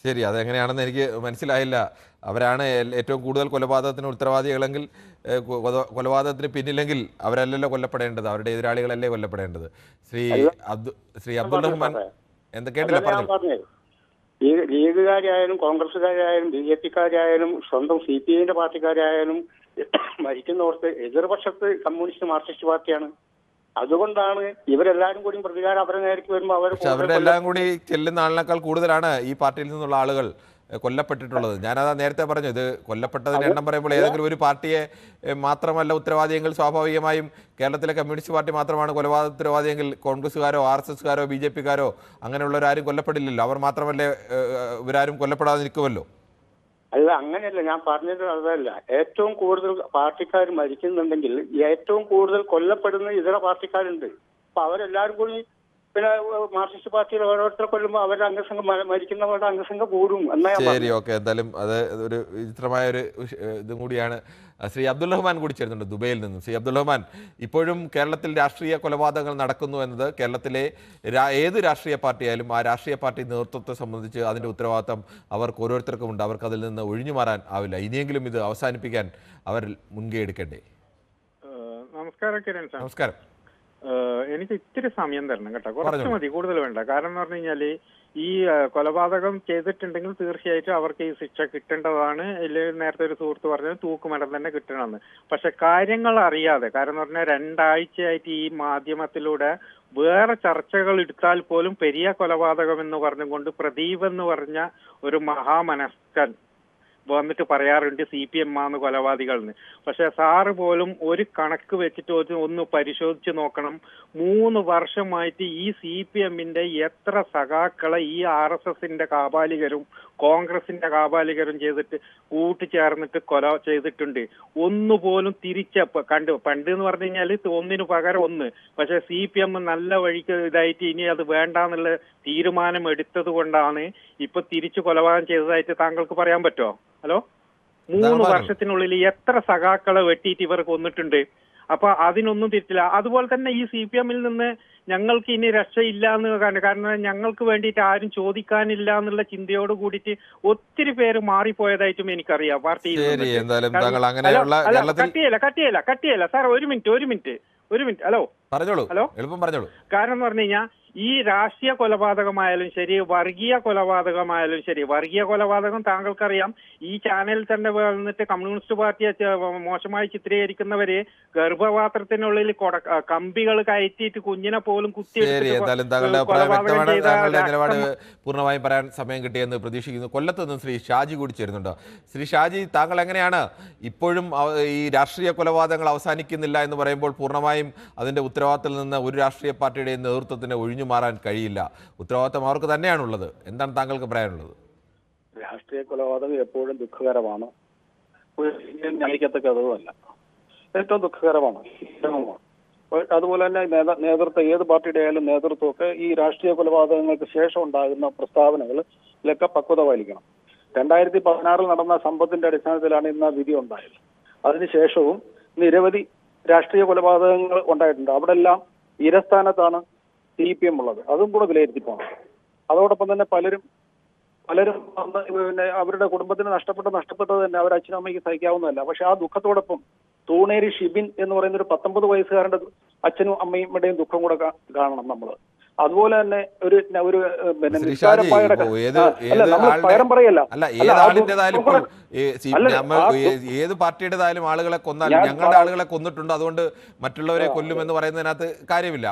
ശരി, അതെങ്ങനെയാണെന്ന് എനിക്ക് മനസ്സിലായില്ല. അവരാണ് ഏറ്റവും കൂടുതൽ കൊലപാതകത്തിന് ഉത്തരവാദികളെങ്കിൽ, കൊലപാതകത്തിന് പിന്നിലെങ്കിൽ അവരല്ലല്ലോ കൊല്ലപ്പെടേണ്ടത്, അവരുടെ എതിരാളികളല്ലേ കൊല്ലപ്പെടേണ്ടത്. ശ്രീ അബ്ദുൾ റഹ്മാൻ കേട്ടില്ല, പറഞ്ഞു. ഈ ലീഗുകാരായാലും കോൺഗ്രസുകാരായാലും BJPക്കാരായാലും സ്വന്തം CPIന്റെ പാർട്ടിക്കാരായാലും മരിക്കുന്നവർക്ക് എതിർപക്ഷത്ത് കമ്മ്യൂണിസ്റ്റ് മാർക്സിസ്റ്റ് പാർട്ടിയാണ്. അതുകൊണ്ടാണ് ഇവരെല്ലാരും കൂടി പ്രതികാരം അവരെ നേരിട്ട് വരുമ്പോൾ അവരുടെ എല്ലാം കൂടി ചെല്ലുന്ന ആളിനേക്കാൾ കൂടുതലാണ് ഈ പാർട്ടിയിൽ നിന്നുള്ള ആളുകൾ കൊല്ലപ്പെട്ടിട്ടുള്ളത്. ഞാനതാ നേരത്തെ പറഞ്ഞു, ഇത് കൊല്ലപ്പെട്ടതിൻ്റെ എണ്ണം പറയുമ്പോൾ ഏതെങ്കിലും ഒരു പാർട്ടിയെ മാത്രമല്ല ഉത്തരവാദിയെങ്കിൽ സ്വാഭാവികമായും കേരളത്തിലെ കമ്മ്യൂണിസ്റ്റ് പാർട്ടി മാത്രമാണ് കൊലപാതക ഉത്തരവാദിയെങ്കിൽ കോൺഗ്രസ്സുകാരോ RSSകാരോ BJPക്കാരോ അങ്ങനെയുള്ളവരാരും കൊല്ലപ്പെടില്ലല്ലോ. അവർ മാത്രമല്ലേ ഇവരാരും കൊല്ലപ്പെടാതെ നിൽക്കുമല്ലോ. അല്ല, അങ്ങനെയല്ല ഞാൻ പറഞ്ഞത്. അതല്ല, ഏറ്റവും കൂടുതൽ പാർട്ടിക്കാർ മരിക്കുന്നുണ്ടെങ്കിൽ ഏറ്റവും കൂടുതൽ കൊല്ലപ്പെടുന്ന ഇതര പാർട്ടിക്കാരുണ്ട്. അപ്പൊ അവരെല്ലാവരും കൂടി പിന്നെ മാർക്സിസ്റ്റ് പാർട്ടിയിൽ ഓരോരുത്തരെ കൊല്ലുമ്പോൾ അവരുടെ അംഗസംഘം മരിക്കുന്നവരുടെ അംഗസംഘം കൂടും എന്നാ. ശരി, ഓക്കെ. എന്തായാലും അത് ഒരു വിചിത്രമായ ഒരു ഇതും കൂടിയാണ്. ശ്രീ അബ്ദുൾ റഹ്മാൻ കൂടി ചേരുന്നുണ്ട് ദുബൈയിൽ നിന്നും. ശ്രീ അബ്ദുൾ റഹ്മാൻ, ഇപ്പോഴും കേരളത്തിൽ രാഷ്ട്രീയ കൊലപാതകങ്ങൾ നടക്കുന്നു എന്നത് കേരളത്തിലെ ഏത് രാഷ്ട്രീയ പാർട്ടിയായാലും ആ രാഷ്ട്രീയ പാർട്ടി നേതൃത്വത്തെ സംബന്ധിച്ച് അതിൻ്റെ ഉത്തരവാദിത്തം അവർക്ക് ഓരോരുത്തർക്കും ഉണ്ട്. അവർക്ക് അതിൽ നിന്ന് ഒഴിഞ്ഞു മാറാൻ ആവില്ല. ഇനിയെങ്കിലും ഇത് അവസാനിപ്പിക്കാൻ അവർ മുൻകൈ എടുക്കണ്ടേ? നമസ്കാരം കിരൺ സാർ. നമസ്കാരം. എനിക്ക് ഇത്തിരി സമയം തരണം കേട്ടോ, കുറച്ച് മതി, കൂടുതൽ വേണ്ട. കാരണം എന്ന് പറഞ്ഞു കഴിഞ്ഞാല് ഈ കൊലപാതകം ചെയ്തിട്ടുണ്ടെങ്കിൽ തീർച്ചയായിട്ടും അവർക്ക് ഈ ശിക്ഷ കിട്ടേണ്ടതാണ്. ഇല്ലെങ്കിൽ നേരത്തെ ഒരു സുഹൃത്ത് പറഞ്ഞത് തൂക്കുമരം തന്നെ കിട്ടണമെന്ന്. പക്ഷെ കാര്യങ്ങൾ അറിയാതെ, കാരണം എന്ന് പറഞ്ഞാൽ 2 ആഴ്ചയായിട്ട് ഈ മാധ്യമത്തിലൂടെ വേറെ ചർച്ചകൾ എടുത്താൽ പോലും പെരിയ കൊലപാതകം എന്ന് പറഞ്ഞുകൊണ്ട് പ്രദീപ് എന്ന് പറഞ്ഞ ഒരു മഹാമനസ്കൻ വന്നിട്ട് പറയാറുണ്ട് CPM ആണ് കൊലപാതകളെന്ന്. പക്ഷെ സാറ് പോലും ഒരു കണക്ക് വെച്ചിട്ട് ഒന്ന് പരിശോധിച്ച് നോക്കണം. 3 വർഷമായിട്ട് ഈ CPMന്റെ എത്ര സഖാക്കളെ ഈ RSSന്റെ കാപാലികരും കോൺഗ്രസിന്റെ കാപാലികരും ചെയ്തിട്ട് കൂട്ടിച്ചേർന്നിട്ട് കൊല ചെയ്തിട്ടുണ്ട്. ഒന്നുപോലും കണ്ടു. പണ്ട് എന്ന് പറഞ്ഞു കഴിഞ്ഞാൽ ഒന്നിനു പകരം ഒന്ന്. പക്ഷെ CPM നല്ല വഴിക്ക് ഇതായിട്ട് ഇനി അത് വേണ്ടാന്നുള്ള തീരുമാനം എടുത്തത് കൊണ്ടാണ് ഇപ്പൊ തിരിച്ചു കൊലപാതകം ചെയ്തതായിട്ട് താങ്കൾക്ക് പറയാൻ പറ്റുമോ? ഹലോ, 3 വർഷത്തിനുള്ളിൽ എത്ര സഖാക്കളെ വെട്ടിയിട്ട് ഇവർ കൊന്നിട്ടുണ്ട്. അപ്പൊ അതിനൊന്നും തെറ്റില്ല. അതുപോലെ തന്നെ ഈ CPMൽ നിന്ന് ഞങ്ങൾക്ക് ഇനി രക്ഷയില്ല എന്ന് കാരണം ഞങ്ങൾക്ക് വേണ്ടിയിട്ട് ആരും ചോദിക്കാനില്ല എന്നുള്ള ചിന്തയോട് കൂടിയിട്ട് ഒത്തിരി പേര് മാറിപ്പോയതായിട്ടും എനിക്കറിയാം പാർട്ടിയിൽ. കട്ടിയല്ല സാർ, ഒരു മിനിറ്റ്. ഹലോ പറഞ്ഞോളൂ. കാരണം എന്ന് പറഞ്ഞു കഴിഞ്ഞാൽ ഈ രാഷ്ട്രീയ കൊലപാതകമായാലും ശരി, വർഗീയ കൊലപാതകമായാലും ശരി, വർഗീയ കൊലപാതകം താങ്കൾക്കറിയാം. ഈ ചാനലിൽ തന്നെ വന്നിട്ട് കമ്മ്യൂണിസ്റ്റ് പാർട്ടിയെ മോശമായി ചിത്രീകരിക്കുന്നവര് ഗർഭപാത്രത്തിനുള്ളിൽ കമ്പികൾ കയറ്റിയിട്ട് കുഞ്ഞിനെ പോലും നിലപാട് പൂർണ്ണമായും പറയാൻ സമയം കിട്ടിയെന്ന് പ്രതീക്ഷിക്കുന്നു. കൊല്ലത്ത് നിന്ന് ശ്രീ ഷാജി കൂടി ചേരുന്നുണ്ട്. ശ്രീ ഷാജി, താങ്കൾ എങ്ങനെയാണ് ഇപ്പോഴും ഈ രാഷ്ട്രീയ കൊലപാതകങ്ങൾ അവസാനിക്കുന്നില്ല എന്ന് പറയുമ്പോൾ പൂർണ്ണമായും അതിന്റെ ഉത്തരവാദിത്തത്തിൽ നിന്ന് ഒരു രാഷ്ട്രീയ പാർട്ടിയുടെയും നേതൃത്വത്തിന് ഒഴിഞ്ഞു മാറാൻ കഴിയില്ല, ഉത്തരവാദിത്തം അവർക്ക് തന്നെയാണുള്ളത്, എന്താണ് താങ്കൾക്ക് പറയാനുള്ളത്? രാഷ്ട്രീയ കൊലപാതകം എപ്പോഴും ദുഃഖകരമാണ്, ന്യായിക്കത്തക്കതുമല്ല, ഏറ്റവും ദുഃഖകരമാണ്. അതുപോലെ തന്നെ നേതൃത്വം, ഏത് പാർട്ടിയുടെ ആയാലും നേതൃത്വമൊക്കെ ഈ രാഷ്ട്രീയ കൊലപാതകങ്ങൾക്ക് ശേഷം ഉണ്ടാകുന്ന പ്രസ്താവനകളിലൊക്കെ പക്വത പാലിക്കണം. 2016 നടന്ന സംഭവത്തിന്റെ അടിസ്ഥാനത്തിലാണ് ഇന്ന് വിധി ഉണ്ടായത്. അതിനുശേഷവും നിരവധി രാഷ്ട്രീയ കൊലപാതകങ്ങൾ ഉണ്ടായിട്ടുണ്ട്. അവിടെ എല്ലാം ഇരസ്ഥാനത്താണ് CPM ഉള്ളത്. അതും കൂടെ വിലയിരുത്തി പോകണം. അതോടൊപ്പം തന്നെ പലരും പിന്നെ അവരുടെ കുടുംബത്തിന് നഷ്ടപ്പെട്ടത് തന്നെ അവർ അച്ഛനും അമ്മയ്ക്ക് സഹിക്കാവുന്നതല്ല. പക്ഷെ ആ ദുഃഖത്തോടൊപ്പം തൂണേരി ഷിബിൻ എന്ന് പറയുന്ന ഒരു 19 വയസ്സുകാരന്റെ അച്ഛനും അമ്മയുടെയും ദുഃഖം കൂടെ കാണണം നമ്മൾ. അതുപോലെ തന്നെ ഒരു പിന്നെ ഏത് പാർട്ടിയുടേതായാലും ആളുകളെ കൊന്നാൽ ഞങ്ങളുടെ ആളുകളെ കൊന്നിട്ടുണ്ട് അതുകൊണ്ട് മറ്റുള്ളവരെ കൊല്ലുമെന്ന് പറയുന്നതിനകത്ത് കാര്യമില്ല.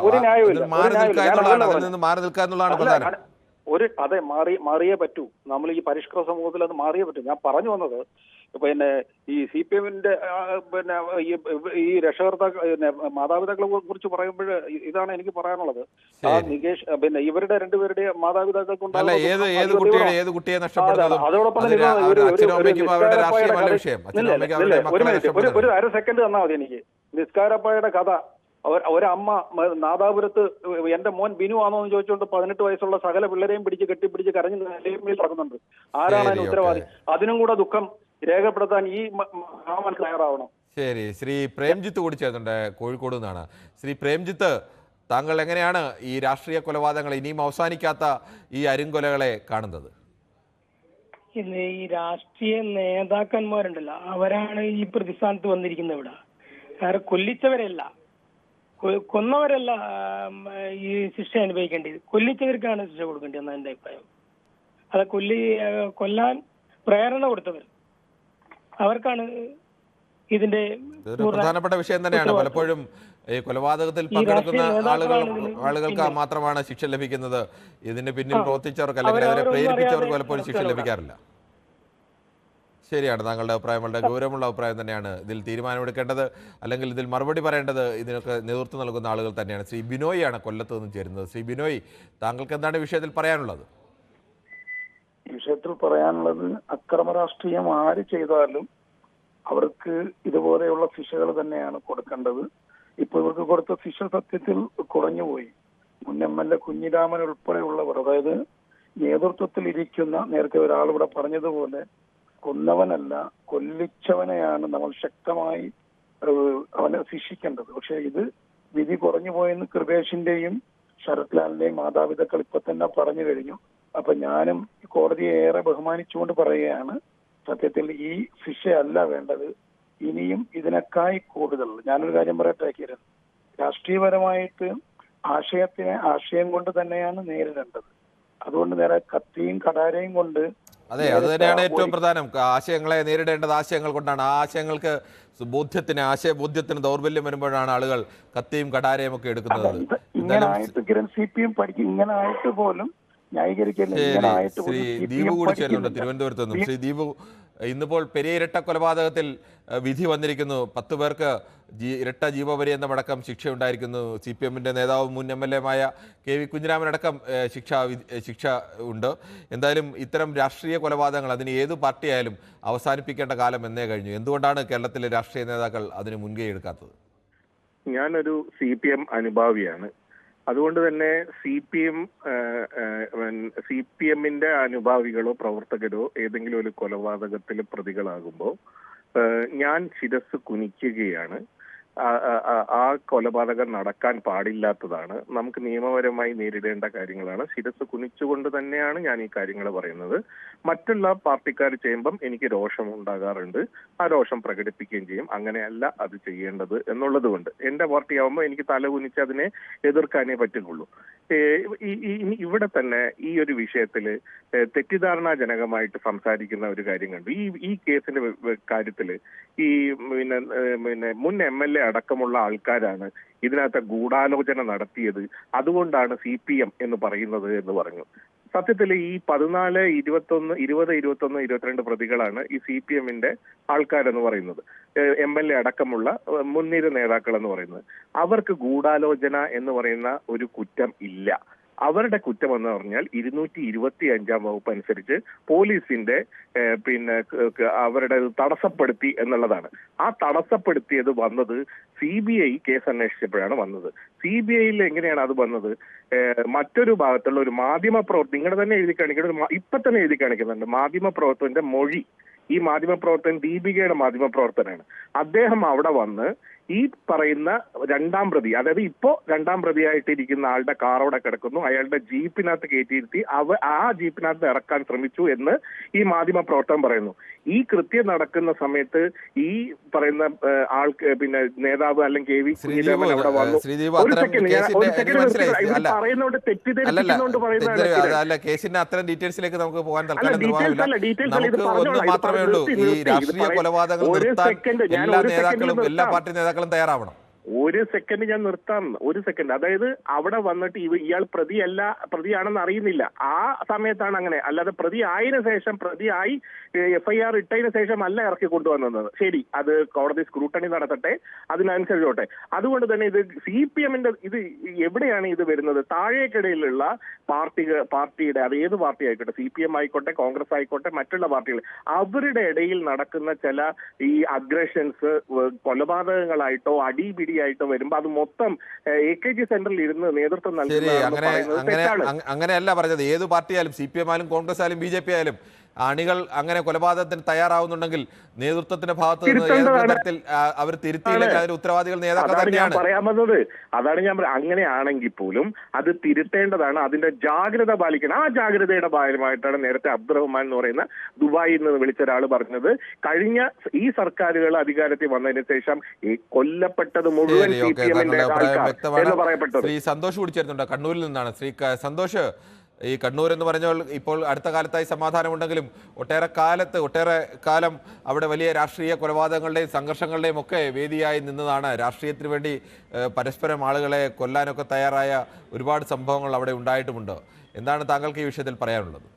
മാറി നിൽക്കുക എന്നുള്ളതാണ്, അതിൽ നിന്ന് മാറി നിൽക്കുക എന്നുള്ളതാണ് പ്രധാനം. അതെ, മാറിയേ പറ്റൂ. നമ്മൾ ഈ പരിഷ്കൃത സമൂഹത്തിൽ അത് മാറിയേ പറ്റൂ. ഞാൻ പറഞ്ഞു വന്നത് പിന്നെ ഈ CPMന്റെ പിന്നെ ഈ രക്ഷകർത്താക്കൾ മാതാപിതാക്കളെ കുറിച്ച് പറയുമ്പോൾ ഇതാണ് എനിക്ക് പറയാനുള്ളത്. ആ നികേഷ് പിന്നെ ഇവരുടെ രണ്ടുപേരുടെ മാതാപിതാക്കൾക്കുണ്ടാകുന്ന അതോടൊപ്പം ഒരു 1/2 സെക്കൻഡ് തന്നാൽ മതി എനിക്ക്. നിസ്കാരപ്പായുടെ കഥ, ഒരമ്മ നാദാപുരത്ത് എന്റെ മോൻ ബിനു ആണോ എന്ന് ചോദിച്ചുകൊണ്ട് 18 വയസ്സുള്ള സകല പിള്ളേരെയും കെട്ടിപ്പിടിച്ച് കരഞ്ഞ് നിലയിൽ നടക്കുന്നുണ്ട്. ആരാണ് അതിന് ഉത്തരവാദി? അതിനും കൂടെ ദുഃഖം രേഖപ്പെടുത്താൻ ഈ മാമൻ തയ്യാറാവണം. ശരി, ശ്രീ പ്രേംജിത്ത് കൂടി ചേർന്നുണ്ട് കോഴിക്കോട് നിന്നാണ്. ശ്രീ പ്രേംജിത്ത്, താങ്കൾ എങ്ങനെയാണ് ഈ രാഷ്ട്രീയ കൊലപാതകങ്ങൾ ഇനിയും അവസാനിക്കാത്ത ഈ അരുംകൊലകളെ കാണുന്നത്? ഇന്ന് ഈ രാഷ്ട്രീയ നേതാക്കന്മാരുണ്ടല്ലോ, അവരാണ് ഈ പ്രതിസ്ഥാനത്ത് വന്നിരിക്കുന്നത്. ഇവിടെ വേറെ കൊല്ലിച്ചവരല്ല, കൊന്നവരല്ല ഈ ശിക്ഷ അനുഭവിക്കേണ്ടത്, കൊല്ലിച്ചവർക്കാണ് ശിക്ഷ കൊടുക്കേണ്ടത് എന്നാണ് എൻ്റെ അഭിപ്രായം. അത് കൊല്ലാൻ പ്രേരണ കൊടുത്തവർ, അവർക്കാണ് ഇതിന്റെ പ്രധാനപ്പെട്ട വിഷയം തന്നെയാണ്. പലപ്പോഴും ഈ കൊലപാതകത്തിൽ പങ്കെടുക്കുന്ന ആളുകൾക്ക് മാത്രമാണ് ശിക്ഷ ലഭിക്കുന്നത്. ഇതിന് പിന്നിൽ പ്രവർത്തിച്ചവർക്ക് അല്ലെങ്കിൽ അവരെ പ്രേരിപ്പിച്ചവർക്ക് പലപ്പോഴും ശിക്ഷ ലഭിക്കാറില്ല. ശരിയാണ്, താങ്കളുടെ അഭിപ്രായം വളരെ ഗൗരവമുള്ള അഭിപ്രായം തന്നെയാണ്. ഇതിൽ തീരുമാനമെടുക്കേണ്ടത് അല്ലെങ്കിൽ ഇതിൽ മറുപടി പറയേണ്ടത് ഇതിനൊക്കെ നേതൃത്വം നൽകുന്ന ആളുകൾ തന്നെയാണ്. ശ്രീ ബിനോയ് ആണ് കൊല്ലത്ത് നിന്ന് ചേരുന്നത്. ശ്രീ ബിനോയ്, താങ്കൾക്ക് എന്താണ് വിഷയത്തിൽ പറയാനുള്ളത്? ഈ വിഷയത്തിൽ പറയാനുള്ളത്, അക്രമ രാഷ്ട്രീയം ആര് ചെയ്താലും അവർക്ക് ഇതുപോലെയുള്ള ശിക്ഷകൾ തന്നെയാണ് കൊടുക്കേണ്ടത്. ഇപ്പൊ ഇവർക്ക് കൊടുത്ത ശിക്ഷ സത്യത്തിൽ കുറഞ്ഞുപോയി. മുൻ MLA കുഞ്ഞിരാമൻ ഉൾപ്പെടെയുള്ളവർ, അതായത് നേതൃത്വത്തിൽ ഇരിക്കുന്ന, നേരത്തെ ഒരാളിവിടെ പറഞ്ഞതുപോലെ കൊന്നവനല്ല കൊല്ലിച്ചവനെയാണ് നമ്മൾ ശക്തമായി അവനെ ശിക്ഷിക്കേണ്ടത്. പക്ഷെ ഇത് വിധി കുറഞ്ഞു പോയെന്ന് കൃപേഷിന്റെയും ശരത് ലാലിന്റെയും മാതാപിതാക്കൾ ഇപ്പൊ തന്നെ പറഞ്ഞു കഴിഞ്ഞു. അപ്പൊ ഞാനും കോടതിയെ ഏറെ ബഹുമാനിച്ചുകൊണ്ട് പറയുകയാണ്, സത്യത്തിൽ ഈ ശിക്ഷയല്ല വേണ്ടത്, ഇനിയും ഇതിനേക്കായി കൂടുതൽ. ഞാനൊരു കാര്യം പറയട്ടെ കിരൺ, രാഷ്ട്രീയപരമായിട്ട് ആശയം കൊണ്ട് തന്നെയാണ് നേരിടേണ്ടത്. അതുകൊണ്ട് നേരെ കത്തിയും കടാരയും കൊണ്ട് അതെ, അത് തന്നെയാണ് ഏറ്റവും പ്രധാനം. ആശയങ്ങളെ നേരിടേണ്ടത് ആശയങ്ങൾ കൊണ്ടാണ്. ആ ആശയങ്ങൾക്ക് ആശയബോധ്യത്തിന് ദൗർബല്യം വരുമ്പോഴാണ് ആളുകൾ കത്തിയും കടാരയും ഒക്കെ എടുക്കുന്നത്. ഇങ്ങനായിട്ട് കിരൺ CPM പഠിക്കും, ഇങ്ങനായിട്ട് പോലും ന്യായീകരിക്കുന്നത്. ശ്രീ ദീപു കൂടി ചേരുന്നുണ്ട് തിരുവനന്തപുരത്ത് നിന്നും. ശ്രീ ദീപു, ഇന്നിപ്പോൾ പെരിയ ഇരട്ട കൊലപാതകത്തിൽ വിധി വന്നിരിക്കുന്നു. 10 പേർക്ക് ഇരട്ട ജീവപര്യന്തമടക്കം ശിക്ഷയുണ്ടായിരിക്കുന്നു. CPM-ന്റെ നേതാവ് മുൻ MLA-മായ KV കുഞ്ഞിരാമനടക്കം ശിക്ഷ ഉണ്ട്. എന്തായാലും ഇത്തരം രാഷ്ട്രീയ കൊലപാതകങ്ങൾ അതിന് ഏത് പാർട്ടിയായാലും അവസാനിപ്പിക്കേണ്ട കാലം എന്നേ കഴിഞ്ഞു. എന്തുകൊണ്ടാണ് കേരളത്തിലെ രാഷ്ട്രീയ നേതാക്കൾ അതിന് മുൻകൈ എടുക്കാത്തത്? ഞാനൊരു CPM അനുഭാവിയാണ്. അതുകൊണ്ട് തന്നെ CPM-ന്റെ അനുഭാവികളോ പ്രവർത്തകരോ ഏതെങ്കിലും ഒരു കൊലപാതകത്തിൽ പ്രതികളാകുമ്പോൾ ഞാൻ ശിരസ് കുനിക്കുകയാണ്. ആ കൊലപാതകം നടക്കാൻ പാടില്ലാത്തതാണ്. നമുക്ക് നിയമപരമായി നേരിടേണ്ട കാര്യങ്ങളാണ്. ശിരസ് കുനിച്ചുകൊണ്ട് തന്നെയാണ് ഞാൻ ഈ കാര്യങ്ങൾ പറയുന്നത്. മറ്റുള്ള പാർട്ടിക്കാർ ചെയ്യുമ്പം എനിക്ക് രോഷം ഉണ്ടാകാറുണ്ട്. ആ രോഷം പ്രകടിപ്പിക്കുകയും ചെയ്യും. അങ്ങനെയല്ല അത് ചെയ്യേണ്ടത് എന്നുള്ളത് കൊണ്ട് എന്റെ പാർട്ടി ആവുമ്പോൾ എനിക്ക് തല കുനിച്ച് അതിനെ എതിർക്കാനേ പറ്റുള്ളൂ. ഇവിടെ തന്നെ ഈ ഒരു വിഷയത്തിൽ തെറ്റിദ്ധാരണാജനകമായിട്ട് സംസാരിക്കുന്ന ഒരു കാര്യം കണ്ടു. ഈ കേസിന്റെ കാര്യത്തിൽ ഈ മുൻ MLA അടക്കമുള്ള ആൾക്കാരാണ് ഇതിനകത്ത് ഗൂഢാലോചന നടത്തിയത്, അതുകൊണ്ടാണ് CPM എന്ന് പറയുന്നത് എന്ന് പറഞ്ഞു. സത്യത്തിൽ ഈ 14, 21, 20, 21, 22 പ്രതികളാണ് ഈ CPM-ന്റെ ആൾക്കാരെന്ന് പറയുന്നത്. MLA അടക്കമുള്ള മുൻനിര നേതാക്കൾ എന്ന് പറയുന്നത്. അവർക്ക് ഗൂഢാലോചന എന്ന് പറയുന്ന ഒരു കുറ്റം ഇല്ല. അവരുടെ കുറ്റം എന്ന് പറഞ്ഞാൽ 225-ാം വകുപ്പ് അനുസരിച്ച് പോലീസിന്റെ അവരുടെ തടസ്സപ്പെടുത്തി എന്നുള്ളതാണ്. ആ തടസ്സപ്പെടുത്തിയത് വന്നത് CBI കേസ് അന്വേഷിച്ചപ്പോഴാണ് വന്നത്. CBI-യിൽ എങ്ങനെയാണ് അത് വന്നത്? മറ്റൊരു ഭാഗത്തുള്ള ഒരു മാധ്യമപ്രവർത്തകൻ, നിങ്ങളുടെ തന്നെ എഴുതി കാണിക്കുന്നത്, ഇപ്പൊ തന്നെ എഴുതി കാണിക്കുന്നുണ്ട്, മാധ്യമപ്രവർത്തകന്റെ മൊഴി. ഈ മാധ്യമപ്രവർത്തകൻ ദീപികയുടെ മാധ്യമപ്രവർത്തനാണ്. അദ്ദേഹം അവിടെ വന്ന് ഈ പറയുന്ന 2ാം പ്രതി, അതായത് ഇപ്പോ 2ാം പ്രതിയായിട്ടിരിക്കുന്ന ആളുടെ കാർ അവിടെ കിടക്കുന്നു, അയാളുടെ ജീപ്പിനകത്ത് കയറ്റിയിരുത്തി ആ ജീപ്പിനകത്ത് ഇറക്കാൻ ശ്രമിച്ചു എന്ന് ഈ മാധ്യമപ്രവർത്തകൻ പറയുന്നു. ഈ കൃത്യം നടക്കുന്ന സമയത്ത് ഈ പറയുന്ന ആൾക്ക് നേതാവ് അല്ലെങ്കിൽ KV കുഞ്ഞിരാമൻ അവിടെ വന്നു. ഒരു സെക്കൻഡ് പറയുന്നോണ്ട് തെറ്റിദ്ധരിപ്പിക്കുന്നോണ്ട് പറയുന്നത് കേസിന്റെ അത്തരം ഡീറ്റെയിൽസിലേക്ക് നമുക്ക് പോകാൻ മാത്രമേ ഉള്ളൂ. ഈ രാഷ്ട്രീയ കൊലപാതകങ്ങൾ നിർത്താൻ എല്ലാ നേതാക്കളും, എല്ലാ പാർട്ടി നേതാക്കളും തയ്യാറാവണം. ഒരു സെക്കൻഡ് ഞാൻ നിർത്താം. ഒരു സെക്കൻഡ്. അതായത് അവിടെ വന്നിട്ട് ഇയാൾ പ്രതിയാണെന്ന് അറിയുന്നില്ല. ആ സമയത്താണ് അങ്ങനെ. അല്ലാതെ പ്രതി ആയതിനു ശേഷം, പ്രതിയായി FIR ഇട്ടതിന് ശേഷം അല്ല ഇറക്കി കൊണ്ടുവന്നത്. ശരി, അത് കോടതി സ്ക്രൂട്ടണി നടത്തട്ടെ, അതിനനുസരിച്ചോട്ടെ. അതുകൊണ്ട് തന്നെ ഇത് CPM-ന്റെ ഇത് എവിടെയാണ് ഇത് വരുന്നത്? താഴേക്കിടയിലുള്ള പാർട്ടിയുടെ, അത് ഏത് പാർട്ടി ആയിക്കോട്ടെ, CPM ആയിക്കോട്ടെ, കോൺഗ്രസ് ആയിക്കോട്ടെ, മറ്റുള്ള പാർട്ടികൾ, അവരുടെ ഇടയിൽ നടക്കുന്ന ചില ഈ അഗ്രഷൻസ് കൊലപാതകങ്ങളായിട്ടോ അടിപിടി ആയിട്ടോ വരുമ്പോ അത് മൊത്തം AKG സെന്ററിൽ ഇരുന്ന് നേതൃത്വം അങ്ങനെയല്ല പറഞ്ഞത്. ഏത് പാർട്ടിയായാലും, CPM ആയാലും കോൺഗ്രസ് ആയാലും BJP ആയാലും അണികൾ അങ്ങനെ കൊലപാതകത്തിന് തയ്യാറാവുന്നുണ്ടെങ്കിൽ നേതൃത്വത്തിന്റെ ഭാഗത്ത് നിന്ന് തരത്തിൽ അവർ തിരുത്തിയില്ലെങ്കിൽ അതിന് ഉത്തരവാദികൾ നേതാക്കൾ തന്നെയാണ്. പറയാൻ വന്നത് അതാണ് ഞാൻ പറയാം. അങ്ങനെയാണെങ്കിൽ പോലും അത് തിരുത്തേണ്ടതാണ്. അതിന്റെ ജാഗ്രത പാലിക്കണം. ആ ജാഗ്രതയുടെ ഭാഗമായിട്ടാണ് നേരത്തെ അബ്ദുറഹ്മാൻ എന്ന് പറയുന്ന ദുബായിൽ നിന്ന് വിളിച്ച ഒരാൾ പറഞ്ഞത്, കഴിഞ്ഞ ഈ സർക്കാരുകൾ അധികാരത്തിൽ വന്നതിന് ശേഷം ഈ കൊല്ലപ്പെട്ടത് മുഴുവൻ CPM-ന്റെ ആൾക്കാർ എന്ന് പറയപ്പെട്ടത്. ശ്രീ സന്തോഷ് കൂടി ചേർന്നുണ്ട് കണ്ണൂരിൽ നിന്നാണ്. ശ്രീ സന്തോഷ്, ഈ കണ്ണൂർ എന്ന് പറഞ്ഞാൽ ഇപ്പോൾ അടുത്ത കാലത്തായി സമാധാനമുണ്ടെങ്കിലും ഒട്ടേറെ കാലം അവിടെ വലിയ രാഷ്ട്രീയ കൊലപാതകങ്ങളുടെയും സംഘർഷങ്ങളുടെയും ഒക്കെ വേദിയായി നിന്നതാണ്. രാഷ്ട്രീയത്തിന് വേണ്ടി പരസ്പരം ആളുകളെ കൊല്ലാനൊക്കെ തയ്യാറായ ഒരുപാട് സംഭവങ്ങൾ അവിടെ ഉണ്ടായിട്ടുമുണ്ട്. എന്താണ് താങ്കൾക്ക് ഈ വിഷയത്തിൽ പറയാനുള്ളത്?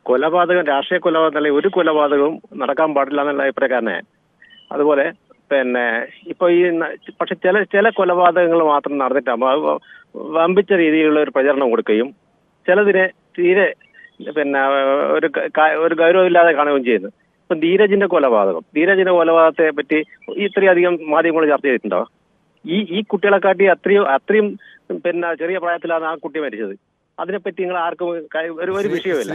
കൊലപാതകം രാഷ്ട്രീയ കൊലപാതകം അല്ലെങ്കിൽ ഒരു കൊലപാതകവും നടക്കാൻ പാടില്ല എന്നുള്ള അഭിപ്രായക്കാരനെ. അതുപോലെ പിന്നെ ഇപ്പൊ ഈ പക്ഷെ ചില കൊലപാതകങ്ങൾ മാത്രം നടന്നിട്ടാകുമ്പോൾ വമ്പിച്ച രീതിയിലുള്ള ഒരു പ്രചരണം കൊടുക്കുകയും ചിലതിനെ തീരെ പിന്നെ ഒരു ഗൗരവമില്ലാതെ കാണുകയും ചെയ്യുന്നു. ഇപ്പൊ ധീരജിന്റെ കൊലപാതകത്തെ പറ്റി ഇത്രയധികം മാധ്യമങ്ങൾ ചർച്ച ചെയ്തിട്ടുണ്ടോ? ഈ കുട്ടികളെക്കാട്ടി അത്രയും പിന്നെ ചെറിയ പ്രായത്തിലാണ് ആ കുട്ടി മരിച്ചത്. അതിനെപ്പറ്റി നിങ്ങൾ ആർക്കും ഒരു വിഷയമില്ല.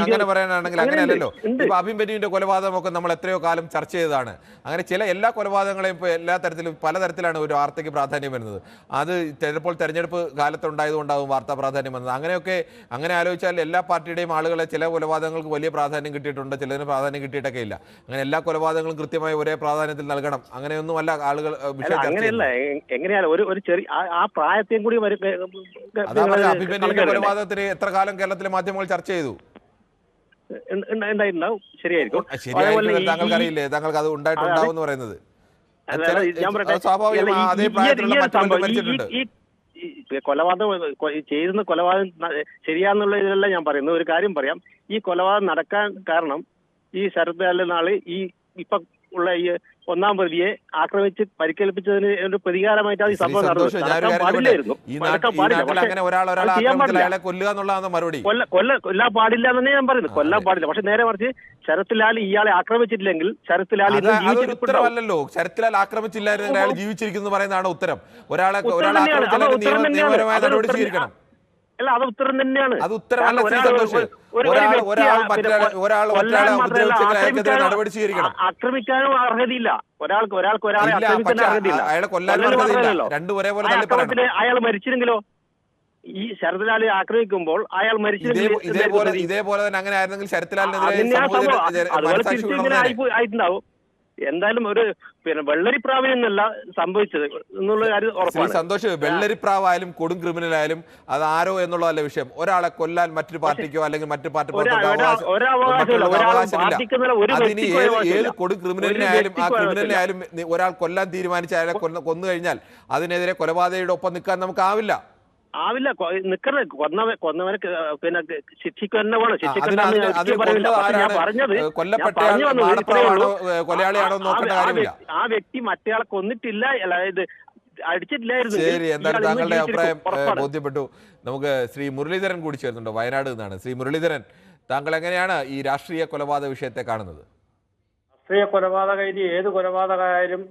അങ്ങനെ പറയാനാണെങ്കിൽ അങ്ങനെയല്ലല്ലോ. ഇപ്പൊ അബിൻ ബെന്നിയുടെ കൊലപാതകമൊക്കെ നമ്മൾ എത്രയോ കാലം ചർച്ച ചെയ്തതാണ്. അങ്ങനെ എല്ലാ കൊലപാതകങ്ങളെയും ഇപ്പോൾ എല്ലാ തരത്തിലും പലതരത്തിലാണ് ഒരു വാർത്തയ്ക്ക് പ്രാധാന്യം വരുന്നത്. അത് ചിലപ്പോൾ തെരഞ്ഞെടുപ്പ് കാലത്തുണ്ടായതുകൊണ്ടാകും വാർത്താ പ്രാധാന്യം വന്നത്. അങ്ങനെ ആലോചിച്ചാൽ എല്ലാ പാർട്ടിയുടെയും ആളുകളെ ചില കൊലപാതകങ്ങൾക്ക് വലിയ പ്രാധാന്യം കിട്ടിയിട്ടുണ്ട്, ചിലതിന് പ്രാധാന്യം കിട്ടിയിട്ടൊക്കെ ഇല്ല. അങ്ങനെ എല്ലാ കൊലപാതകങ്ങളും കൃത്യമായി ഒരേ പ്രാധാന്യത്തിൽ നൽകണം അങ്ങനെയൊന്നും അല്ല ആളുകൾ അങ്ങനെയല്ല. എങ്ങനെയാണ് ഒരു ചെറിയ ആ പ്രായത്തെയും കൂടി കൊലപാതകത്തിന് എത്ര കാലം കേരളത്തിലെ മാധ്യമങ്ങൾ ചർച്ച ചെയ്തു? ഉണ്ടായിട്ടുണ്ടാവും. ശരിയായിരിക്കും. താങ്കൾക്ക് അറിയില്ലേ? താങ്കൾക്ക് അത് ഉണ്ടായിട്ടുണ്ടാവും എന്ന് പറയുന്നത് ഈ കൊലപാതകം ചെയ്യുന്ന കൊലപാതകം ശരിയാന്നുള്ള ഇതിലല്ല ഞാൻ പറയുന്നത്. ഒരു കാര്യം പറയാം. ഈ കൊലപാതകം നടക്കാൻ കാരണം ഈ ശരത് നാള് ഈ ഇപ്പൊ ഉള്ള ഈ ഒന്നാം പ്രതിയെ ആക്രമിച്ച് പരിക്കേൽപ്പിച്ചതിന് ഒരു പ്രതികാരമായിട്ട് ഈ സംഭവം നടന്നു. പാടില്ലായിരുന്നു. കൊല്ലാൻ പാടില്ല എന്നേ ഞാൻ പറയുന്നത്. കൊല്ലാൻ പാടില്ല. പക്ഷെ നേരെ മറിച്ച് ശരത് ലാൽ ഇയാളെ ആക്രമിച്ചിട്ടില്ലെങ്കിൽ ശരത് ലാൽ ഉത്തരവല്ലല്ലോ. ശരത് ലാൽ ആക്രമിച്ചില്ലായിരുന്നു അയാൾ ജീവിച്ചിരിക്കുന്നു പറയുന്നതാണ് ഉത്തരം. ഒരാളെ നിയമപരമായ നടപടി സ്വീകരിക്കണം. അല്ല, അത് ഉത്തരം തന്നെയാണ്. അത് ഉത്തരവല്ല. ആക്രമിക്കാനും അർഹതയില്ല. ഒരാൾക്ക് ഒരാളെ ആക്രമിക്കാൻ അർഹതയില്ല. അയാൾ മരിച്ചില്ലെങ്കിലോ? ഈ ശരത് ലാൽ ആക്രമിക്കുമ്പോൾ അയാൾ മരിച്ചില്ലെങ്കിൽ ഇതേപോലെ തന്നെ അങ്ങനെ ആയിരുന്നെങ്കിൽ ശരത് ലാലിനെതിരെ ആയിട്ടുണ്ടാവും. എന്തായാലും ഒരു വെള്ളരിപ്രാവിനല്ല സംഭവിച്ചത് എന്നുള്ള കാര്യം ഉറപ്പാണ്. സന്തോഷ്, വെള്ളരിപ്രാവായാലും കൊടും ക്രിമിനലായാലും അത് ആരോ എന്നുള്ളതല്ല വിഷയം. ഒരാളെ കൊല്ലാൻ മറ്റൊരു പാർട്ടിക്കോ അല്ലെങ്കിൽ മറ്റു പാർട്ടി അതിന് ഏത് കൊടും ക്രിമിനലിനായാലും ആ ക്രിമിനലിനായാലും ഒരാൾ കൊല്ലാൻ തീരുമാനിച്ച അയാളെ കൊന്നു കഴിഞ്ഞാൽ അതിനെതിരെ കൊലപാതകയുടെ ഒപ്പം നിൽക്കാൻ നമുക്കാവില്ല. കൊന്നവനെ പിന്നെ ശിക്ഷിക്കുക തന്നെ വേണം. ആ വ്യക്തി മറ്റേയാളെ കൊന്നിട്ടില്ല, അതായത് അടിച്ചിട്ടില്ലായിരുന്നു. ശരി, എന്തായാലും താങ്കളുടെ അഭിപ്രായം ബോധ്യപ്പെട്ടു. നമുക്ക് ശ്രീ മുരളീധരൻ കൂടി ചേർന്നുണ്ട്, വയനാട് നിന്നാണ്. ശ്രീ മുരളീധരൻ, താങ്കൾ എങ്ങനെയാണ് ഈ രാഷ്ട്രീയ കൊലപാതക വിഷയത്തെ കാണുന്നത്? രാഷ്ട്രീയ കൊലപാതകം ഇനി ഏത് കൊലപാതകമായാലും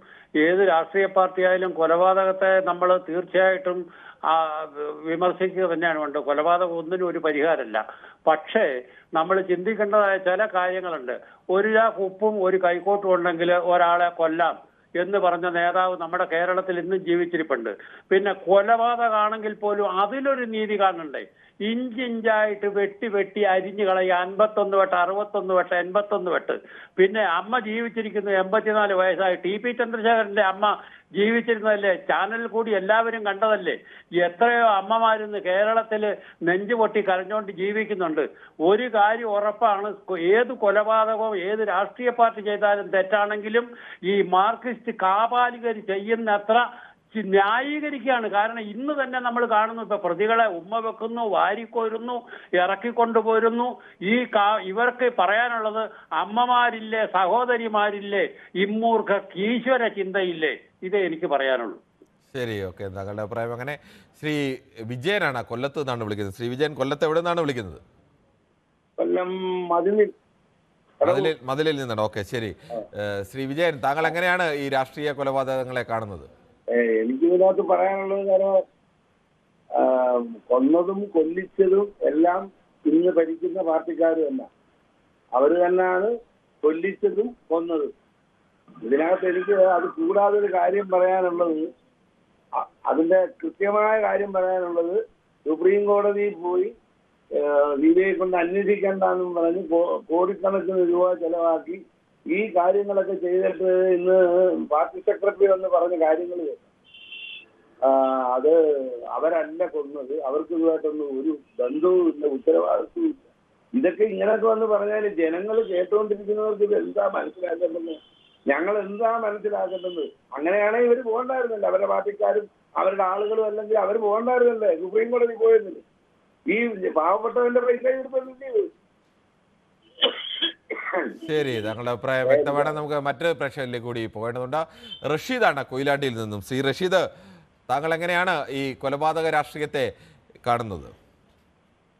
ഏത് രാഷ്ട്രീയ പാർട്ടിയായാലും കൊലപാതകത്തെ നമ്മൾ തീർച്ചയായിട്ടും വിമർശിക്കുക തന്നെയാണ് വേണ്ടത്. കൊലപാതകം ഒന്നിനും ഒരു പരിഹാരമല്ല. പക്ഷേ നമ്മൾ ചിന്തിക്കേണ്ടതായ ചില കാര്യങ്ങളുണ്ട്. ഒരു ഉപ്പും ഒരു കൈക്കോട്ടും ഉണ്ടെങ്കിൽ ഒരാളെ കൊല്ലാം എന്ന് പറഞ്ഞ നേതാവ് നമ്മുടെ കേരളത്തിൽ ഇന്നും ജീവിച്ചിരിപ്പുണ്ട്. പിന്നെ കൊലപാതകമാണെങ്കിൽ പോലും അതിലൊരു നീതി കാണണ്ടേ? ഇഞ്ചിഞ്ചായിട്ട് വെട്ടി അരിഞ്ഞു കളയുക. 51 വെട്ട്, 61 വെട്ട്, 81 വെട്ട്. പിന്നെ അമ്മ ജീവിച്ചിരിക്കുന്നു 84 വയസ്സായി. ടി.പി. ചന്ദ്രശേഖരന്റെ അമ്മ ജീവിച്ചിരുന്നതല്ലേ? ചാനലിൽ കൂടി എല്ലാവരും കണ്ടതല്ലേ? എത്രയോ അമ്മമാരിന്ന് കേരളത്തിൽ നെഞ്ചുപൊട്ടി കരഞ്ഞുകൊണ്ട് ജീവിക്കുന്നുണ്ട്. ഒരു കാര്യം ഉറപ്പാണ്, ഏത് കൊലപാതകവും ഏത് രാഷ്ട്രീയ പാർട്ടി ചെയ്താലും തെറ്റാണെങ്കിലും ഈ മാർക്സിസ്റ്റ് കാപാലികർ ചെയ്യുന്നത്ര ന്യായീകരിക്കുകയാണ്. കാരണം ഇന്ന് തന്നെ നമ്മൾ കാണുന്നു, ഇപ്പൊ പ്രതികളെ ഉമ്മ വെക്കുന്നു, വാരിക്കോരുന്നു, ഇറക്കിക്കൊണ്ടുപോരുന്നു. ഇവർക്ക് പറയാനുള്ളത് അമ്മമാരില്ലേ, സഹോദരിമാരില്ലേ, ഇമ്മൂർഖ ഈശ്വര ചിന്തയില്ലേ? ഇതേ എനിക്ക് പറയാനുള്ളൂ. ശരി, ഓക്കെ, താങ്കളുടെ അഭിപ്രായം അങ്ങനെ. ശ്രീ വിജയനാണ് കൊല്ലത്ത് നിന്നാണ് വിളിക്കുന്നത്. ശ്രീ വിജയൻ, കൊല്ലത്ത് എവിടെ നിന്നാണ് വിളിക്കുന്നത്? കൊല്ലം മതിലിൽ നിന്നാണ്. ഓക്കെ, ശരി. ശ്രീ വിജയൻ, താങ്കൾ എങ്ങനെയാണ് ഈ രാഷ്ട്രീയ കൊലപാതകങ്ങളെ കാണുന്നത്? എനിക്ക് ഇതിനകത്ത് പറയാനുള്ളത്, കാരണം കൊന്നതും കൊല്ലിച്ചതും എല്ലാം ഇന്ന് ഭരിക്കുന്ന പാർട്ടിക്കാരും തന്നെ. അവർ തന്നെയാണ് കൊല്ലിച്ചതും കൊന്നതും. ഇതിനകത്ത് എനിക്ക് അത് കൂടാതെ ഒരു കാര്യം പറയാനുള്ളത്, അതിന്റെ കൃത്യമായ കാര്യം പറയാനുള്ളത്, സുപ്രീം കോടതിയിൽ പോയി സിബിഐ കൊണ്ട് അന്വേഷിക്കേണ്ടെന്നും പറഞ്ഞ് കോടിക്കണക്കിന് രൂപ ചെലവാക്കി ഈ കാര്യങ്ങളൊക്കെ ചെയ്തിട്ട് ഇന്ന് പാർട്ടി സെക്രട്ടറി എന്ന് പറഞ്ഞ കാര്യങ്ങൾ അത് അവരല്ല കൊന്നത്. അവർക്ക് ഇതുമായിട്ടൊന്നും ഒരു ബന്ധവും ഇല്ല, ഉത്തരവാദിത്വവും ഇല്ല. ഇതൊക്കെ ഇങ്ങനെയൊക്കെ വന്ന് പറഞ്ഞാൽ ജനങ്ങൾ കേട്ടുകൊണ്ടിരിക്കുന്നവർക്ക് ഇത് എന്താ മനസ്സിലാക്കേണ്ടത്? ഞങ്ങൾ എന്താ മനസ്സിലാക്കേണ്ടത്? അങ്ങനെയാണെങ്കിൽ ഇവർ പോകണ്ടായിരുന്നല്ലേ? അവരുടെ പാർട്ടിക്കാരും അവരുടെ ആളുകളും അല്ലെങ്കിൽ അവർ പോകണ്ടായിരുന്നല്ലേ? സുപ്രീം കോടതി പോയിരുന്നില്ല. ഈ പാവപ്പെട്ടവന്റെ പൈസ എടുത്തില്ലേ? ശരി, താങ്കളുടെ അഭിപ്രായം വ്യക്തമാണ്. നമുക്ക് മറ്റൊരു പ്രശ്നത്തിലേക്ക് കൂടി പോകേണ്ടതുണ്ട്. റഷീദാണ് കൊയിലാണ്ടിയിൽ നിന്നും. ശ്രീ റഷീദ്, താങ്കൾ എങ്ങനെയാണ് ഈ കൊലപാതക രാഷ്ട്രീയത്തെ കാണുന്നത്?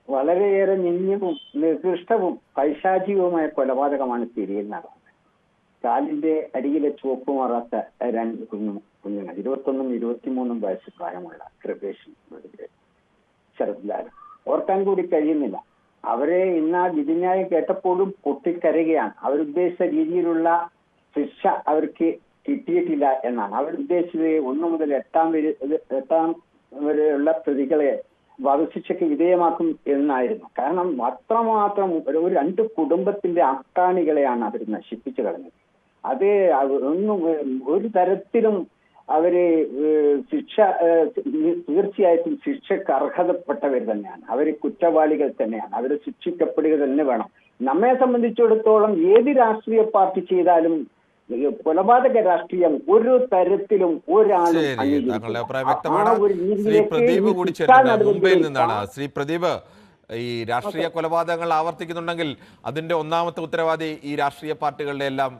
വളരെയേറെ നിന്ദ്യവും നികൃഷ്ടവും പൈശാചികവുമായ കൊലപാതകമാണ് സിരിയയിൽ നടന്നത്. കാലിന്റെ അടിയിലെ ചുവപ്പ് മാറാത്ത രണ്ട് കുഞ്ഞുങ്ങൾ 21 23 വയസ്സ് പ്രായമുള്ള കൃപേഷ് ശരത്ലാൽ ഓർക്കാൻ കൂടി കഴിയുന്നില്ല. അവരെ ഇന്ന് ആ വിധിന്യായം കേട്ടപ്പോഴും പൊട്ടിക്കരയുകയാണ്. അവരുദ്ദേശിച്ച രീതിയിലുള്ള ശിക്ഷ അവർക്ക് കിട്ടിയിട്ടില്ല എന്നാണ്. അവരുദ്ദേശിച്ചത് 1 മുതൽ 8 വരെയുള്ള പ്രതികളെ വധശിക്ഷയ്ക്ക് വിധേയമാക്കും എന്നായിരുന്നു. കാരണം അത്രമാത്രം ഒരു 2 കുടുംബത്തിന്റെ അക്കാണികളെയാണ് അവർ നശിപ്പിച്ചു കളഞ്ഞത്. അത് ഒന്നും ഒരു തരത്തിലും അവര് ശിക്ഷ തീർച്ചയായിട്ടും ശിക്ഷക്ക് അർഹതപ്പെട്ടവർ തന്നെയാണ്. അവര് കുറ്റവാളികൾ തന്നെയാണ്. അവര് ശിക്ഷിക്കപ്പെടുക തന്നെ വേണം. നമ്മെ സംബന്ധിച്ചിടത്തോളം ഏത് രാഷ്ട്രീയ പാർട്ടി ചെയ്താലും കൊലപാതക രാഷ്ട്രീയം ഒരു തരത്തിലും ഒരാളും മുംബൈയിൽ നിന്നാണ് ശ്രീ പ്രദീപ്. ഈ രാഷ്ട്രീയ കൊലപാതകങ്ങൾ ആവർത്തിക്കുന്നുണ്ടെങ്കിൽ അതിന്റെ ഒന്നാമത്തെ ഉത്തരവാദി ഈ രാഷ്ട്രീയ പാർട്ടികളുടെ എല്ലാം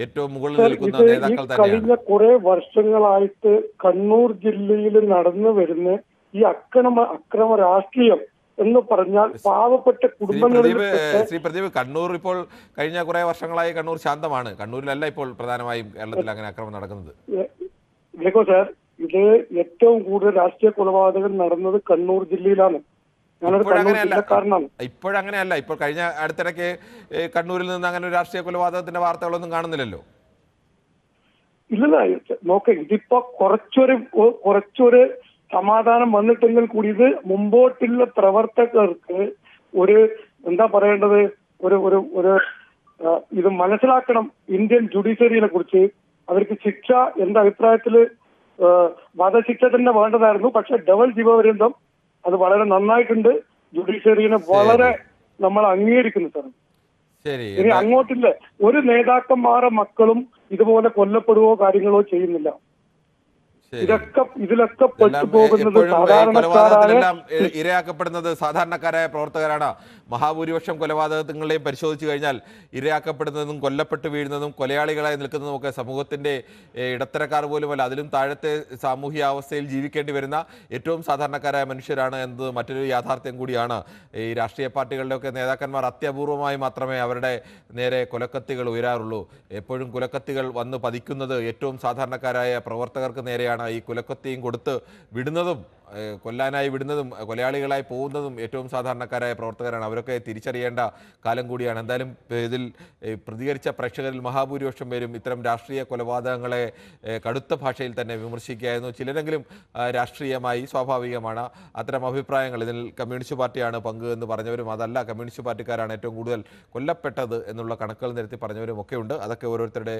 ഏറ്റവും മുകളിൽ നിൽക്കുന്ന നേതാക്കൾ തന്നെയാണ്. കഴിഞ്ഞ കുറെ വർഷങ്ങളായിട്ട് കണ്ണൂർ ജില്ലയിൽ നടന്നു വരുന്ന ഈ അക്രമ രാഷ്ട്രീയം എന്ന് പറഞ്ഞാൽ പാവപ്പെട്ട കുടുംബങ്ങളിൽ. ശ്രീ പ്രദീപ്, കണ്ണൂർ ഇപ്പോൾ കഴിഞ്ഞ കുറെ വർഷങ്ങളായി കണ്ണൂർ ശാന്തമാണ്. കണ്ണൂരിലല്ല ഇപ്പോൾ പ്രധാനമായും കേരളത്തിൽ അങ്ങനെ അക്രമം നടക്കുന്നത്. ലേഖോ സാർ, ഇത് ഏറ്റവും കൂടുതൽ രാഷ്ട്രീയ കൊലപാതകം നടന്നത് കണ്ണൂർ ജില്ലയിലാണ്. ഇപ്പോഴങ്ങനെയല്ല. ഇപ്പോൾ കഴിഞ്ഞ അടുത്തിടയ്ക്ക് കണ്ണൂരിൽ നിന്ന് അങ്ങനെ ഒരു രാഷ്ട്രീയ കൊലപാതകത്തിന്റെ വാർത്തകളൊന്നും കാണുന്നില്ലല്ലോ. ഇല്ല, നോക്ക ഇതിപ്പോ കുറച്ചൊരു സമാധാനം വന്നിട്ടെങ്കിൽ കൂടി ഇത് മുമ്പോട്ടുള്ള പ്രവർത്തകർക്ക് ഒരു എന്താ പറയേണ്ടത്, ഒരു ഇത് മനസ്സിലാക്കണം. ഇന്ത്യൻ ജുഡീഷ്യറിയെ കുറിച്ച് അവർക്ക് ശിക്ഷ എന്റെ അഭിപ്രായത്തില് വധശിക്ഷ തന്നെ വേണ്ടതായിരുന്നു. പക്ഷെ ഡബിൾ ജീവപര്യന്തം അത് വളരെ നന്നായിട്ടുണ്ട്. ജുഡീഷ്യറിയെ വളരെ നമ്മൾ അംഗീകരിക്കുന്നു സാർ. ഇനി അങ്ങോട്ടില്ല ഒരു നേതാക്കന്മാരുടെ മക്കളും ഇതുപോലെ കൊല്ലപ്പെടുകയോ കാര്യങ്ങളോ ചെയ്യുന്നില്ല. ഇതിലൊക്കെ പെട്ടുപോകുന്നത് കൊലപാതകത്തിലെല്ലാം ഇരയാക്കപ്പെടുന്നത് സാധാരണക്കാരായ പ്രവർത്തകരാണ്. മഹാഭൂരിപക്ഷം കൊലപാതകങ്ങളെയും പരിശോധിച്ചു കഴിഞ്ഞാൽ ഇരയാക്കപ്പെടുന്നതും കൊല്ലപ്പെട്ട് വീഴുന്നതും കൊലയാളികളായി നിൽക്കുന്നതും ഒക്കെ സമൂഹത്തിന്റെ ഇടത്തരക്കാർ പോലുമല്ല, അതിലും താഴത്തെ സാമൂഹിക അവസ്ഥയിൽ ജീവിക്കേണ്ടി വരുന്ന ഏറ്റവും സാധാരണക്കാരായ മനുഷ്യരാണ് എന്നത് മറ്റൊരു യാഥാർത്ഥ്യം കൂടിയാണ്. ഈ രാഷ്ട്രീയ പാർട്ടികളുടെയൊക്കെ നേതാക്കന്മാർ അത്യപൂർവമായി മാത്രമേ അവരുടെ നേരെ കൊലക്കത്തികൾ ഉയരാറുള്ളൂ. എപ്പോഴും കൊലക്കത്തികൾ വന്ന് പതിക്കുന്നത് ഏറ്റവും സാധാരണക്കാരായ പ്രവർത്തകർക്ക് നേരെയാണ്. ഈ കുലക്കത്തിയും കൊടുത്ത് വിടുന്നതും കൊല്ലാനായി വിടുന്നതും കൊലയാളികളായി പോകുന്നതും ഏറ്റവും സാധാരണക്കാരായ പ്രവർത്തകരാണ്. അവരൊക്കെ തിരിച്ചറിയേണ്ട കാലം കൂടിയാണ്. എന്തായാലും ഇതിൽ പ്രതികരിച്ച പ്രേക്ഷകരിൽ മഹാഭൂരിപക്ഷം പേരും ഇത്തരം രാഷ്ട്രീയ കൊലപാതകങ്ങളെ കടുത്ത ഭാഷയിൽ തന്നെ വിമർശിക്കുകയായിരുന്നു. ചിലരെങ്കിലും രാഷ്ട്രീയമായി സ്വാഭാവികമാണ് അത്തരം അഭിപ്രായങ്ങൾ. ഇതിൽ കമ്മ്യൂണിസ്റ്റ് പാർട്ടിയാണ് പങ്ക് എന്ന് പറഞ്ഞവരും അതല്ല കമ്മ്യൂണിസ്റ്റ് പാർട്ടിക്കാരാണ് ഏറ്റവും കൂടുതൽ കൊല്ലപ്പെട്ടത് എന്നുള്ള കണക്കുകൾ നിരത്തി പറഞ്ഞവരും ഒക്കെ ഉണ്ട്. അതൊക്കെ ഓരോരുത്തരുടെ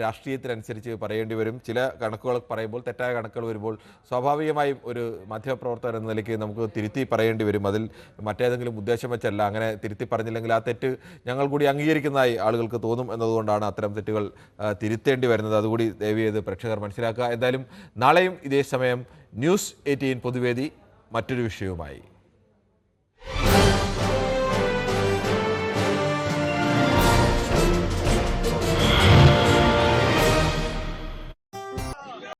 രാഷ്ട്രീയത്തിനനുസരിച്ച് പറയേണ്ടി വരും. ചില കണക്കുകൾ പറയുമ്പോൾ തെറ്റായ കണക്കുകൾ വരുമ്പോൾ സ്വാഭാവികമായും ഒരു മാധ്യമപ്രവർത്തകർ എന്ന നിലയ്ക്ക് നമുക്ക് തിരുത്തി പറയേണ്ടി വരും. അതിൽ മറ്റേതെങ്കിലും ഉദ്ദേശം വെച്ചല്ല. അങ്ങനെ തിരുത്തി പറഞ്ഞില്ലെങ്കിൽ ആ തെറ്റ് ഞങ്ങൾ കൂടി അംഗീകരിക്കുന്നതായി ആളുകൾക്ക് തോന്നും എന്നതുകൊണ്ടാണ് അത്തരം തെറ്റുകൾ തിരുത്തേണ്ടി വരുന്നത്. അതുകൂടി ദയവ് ചെയ്ത് പ്രേക്ഷകർ മനസ്സിലാക്കുക. എന്തായാലും നാളെയും ഇതേ സമയം ന്യൂസ് 18 പൊതുവേദി മറ്റൊരു വിഷയവുമായി.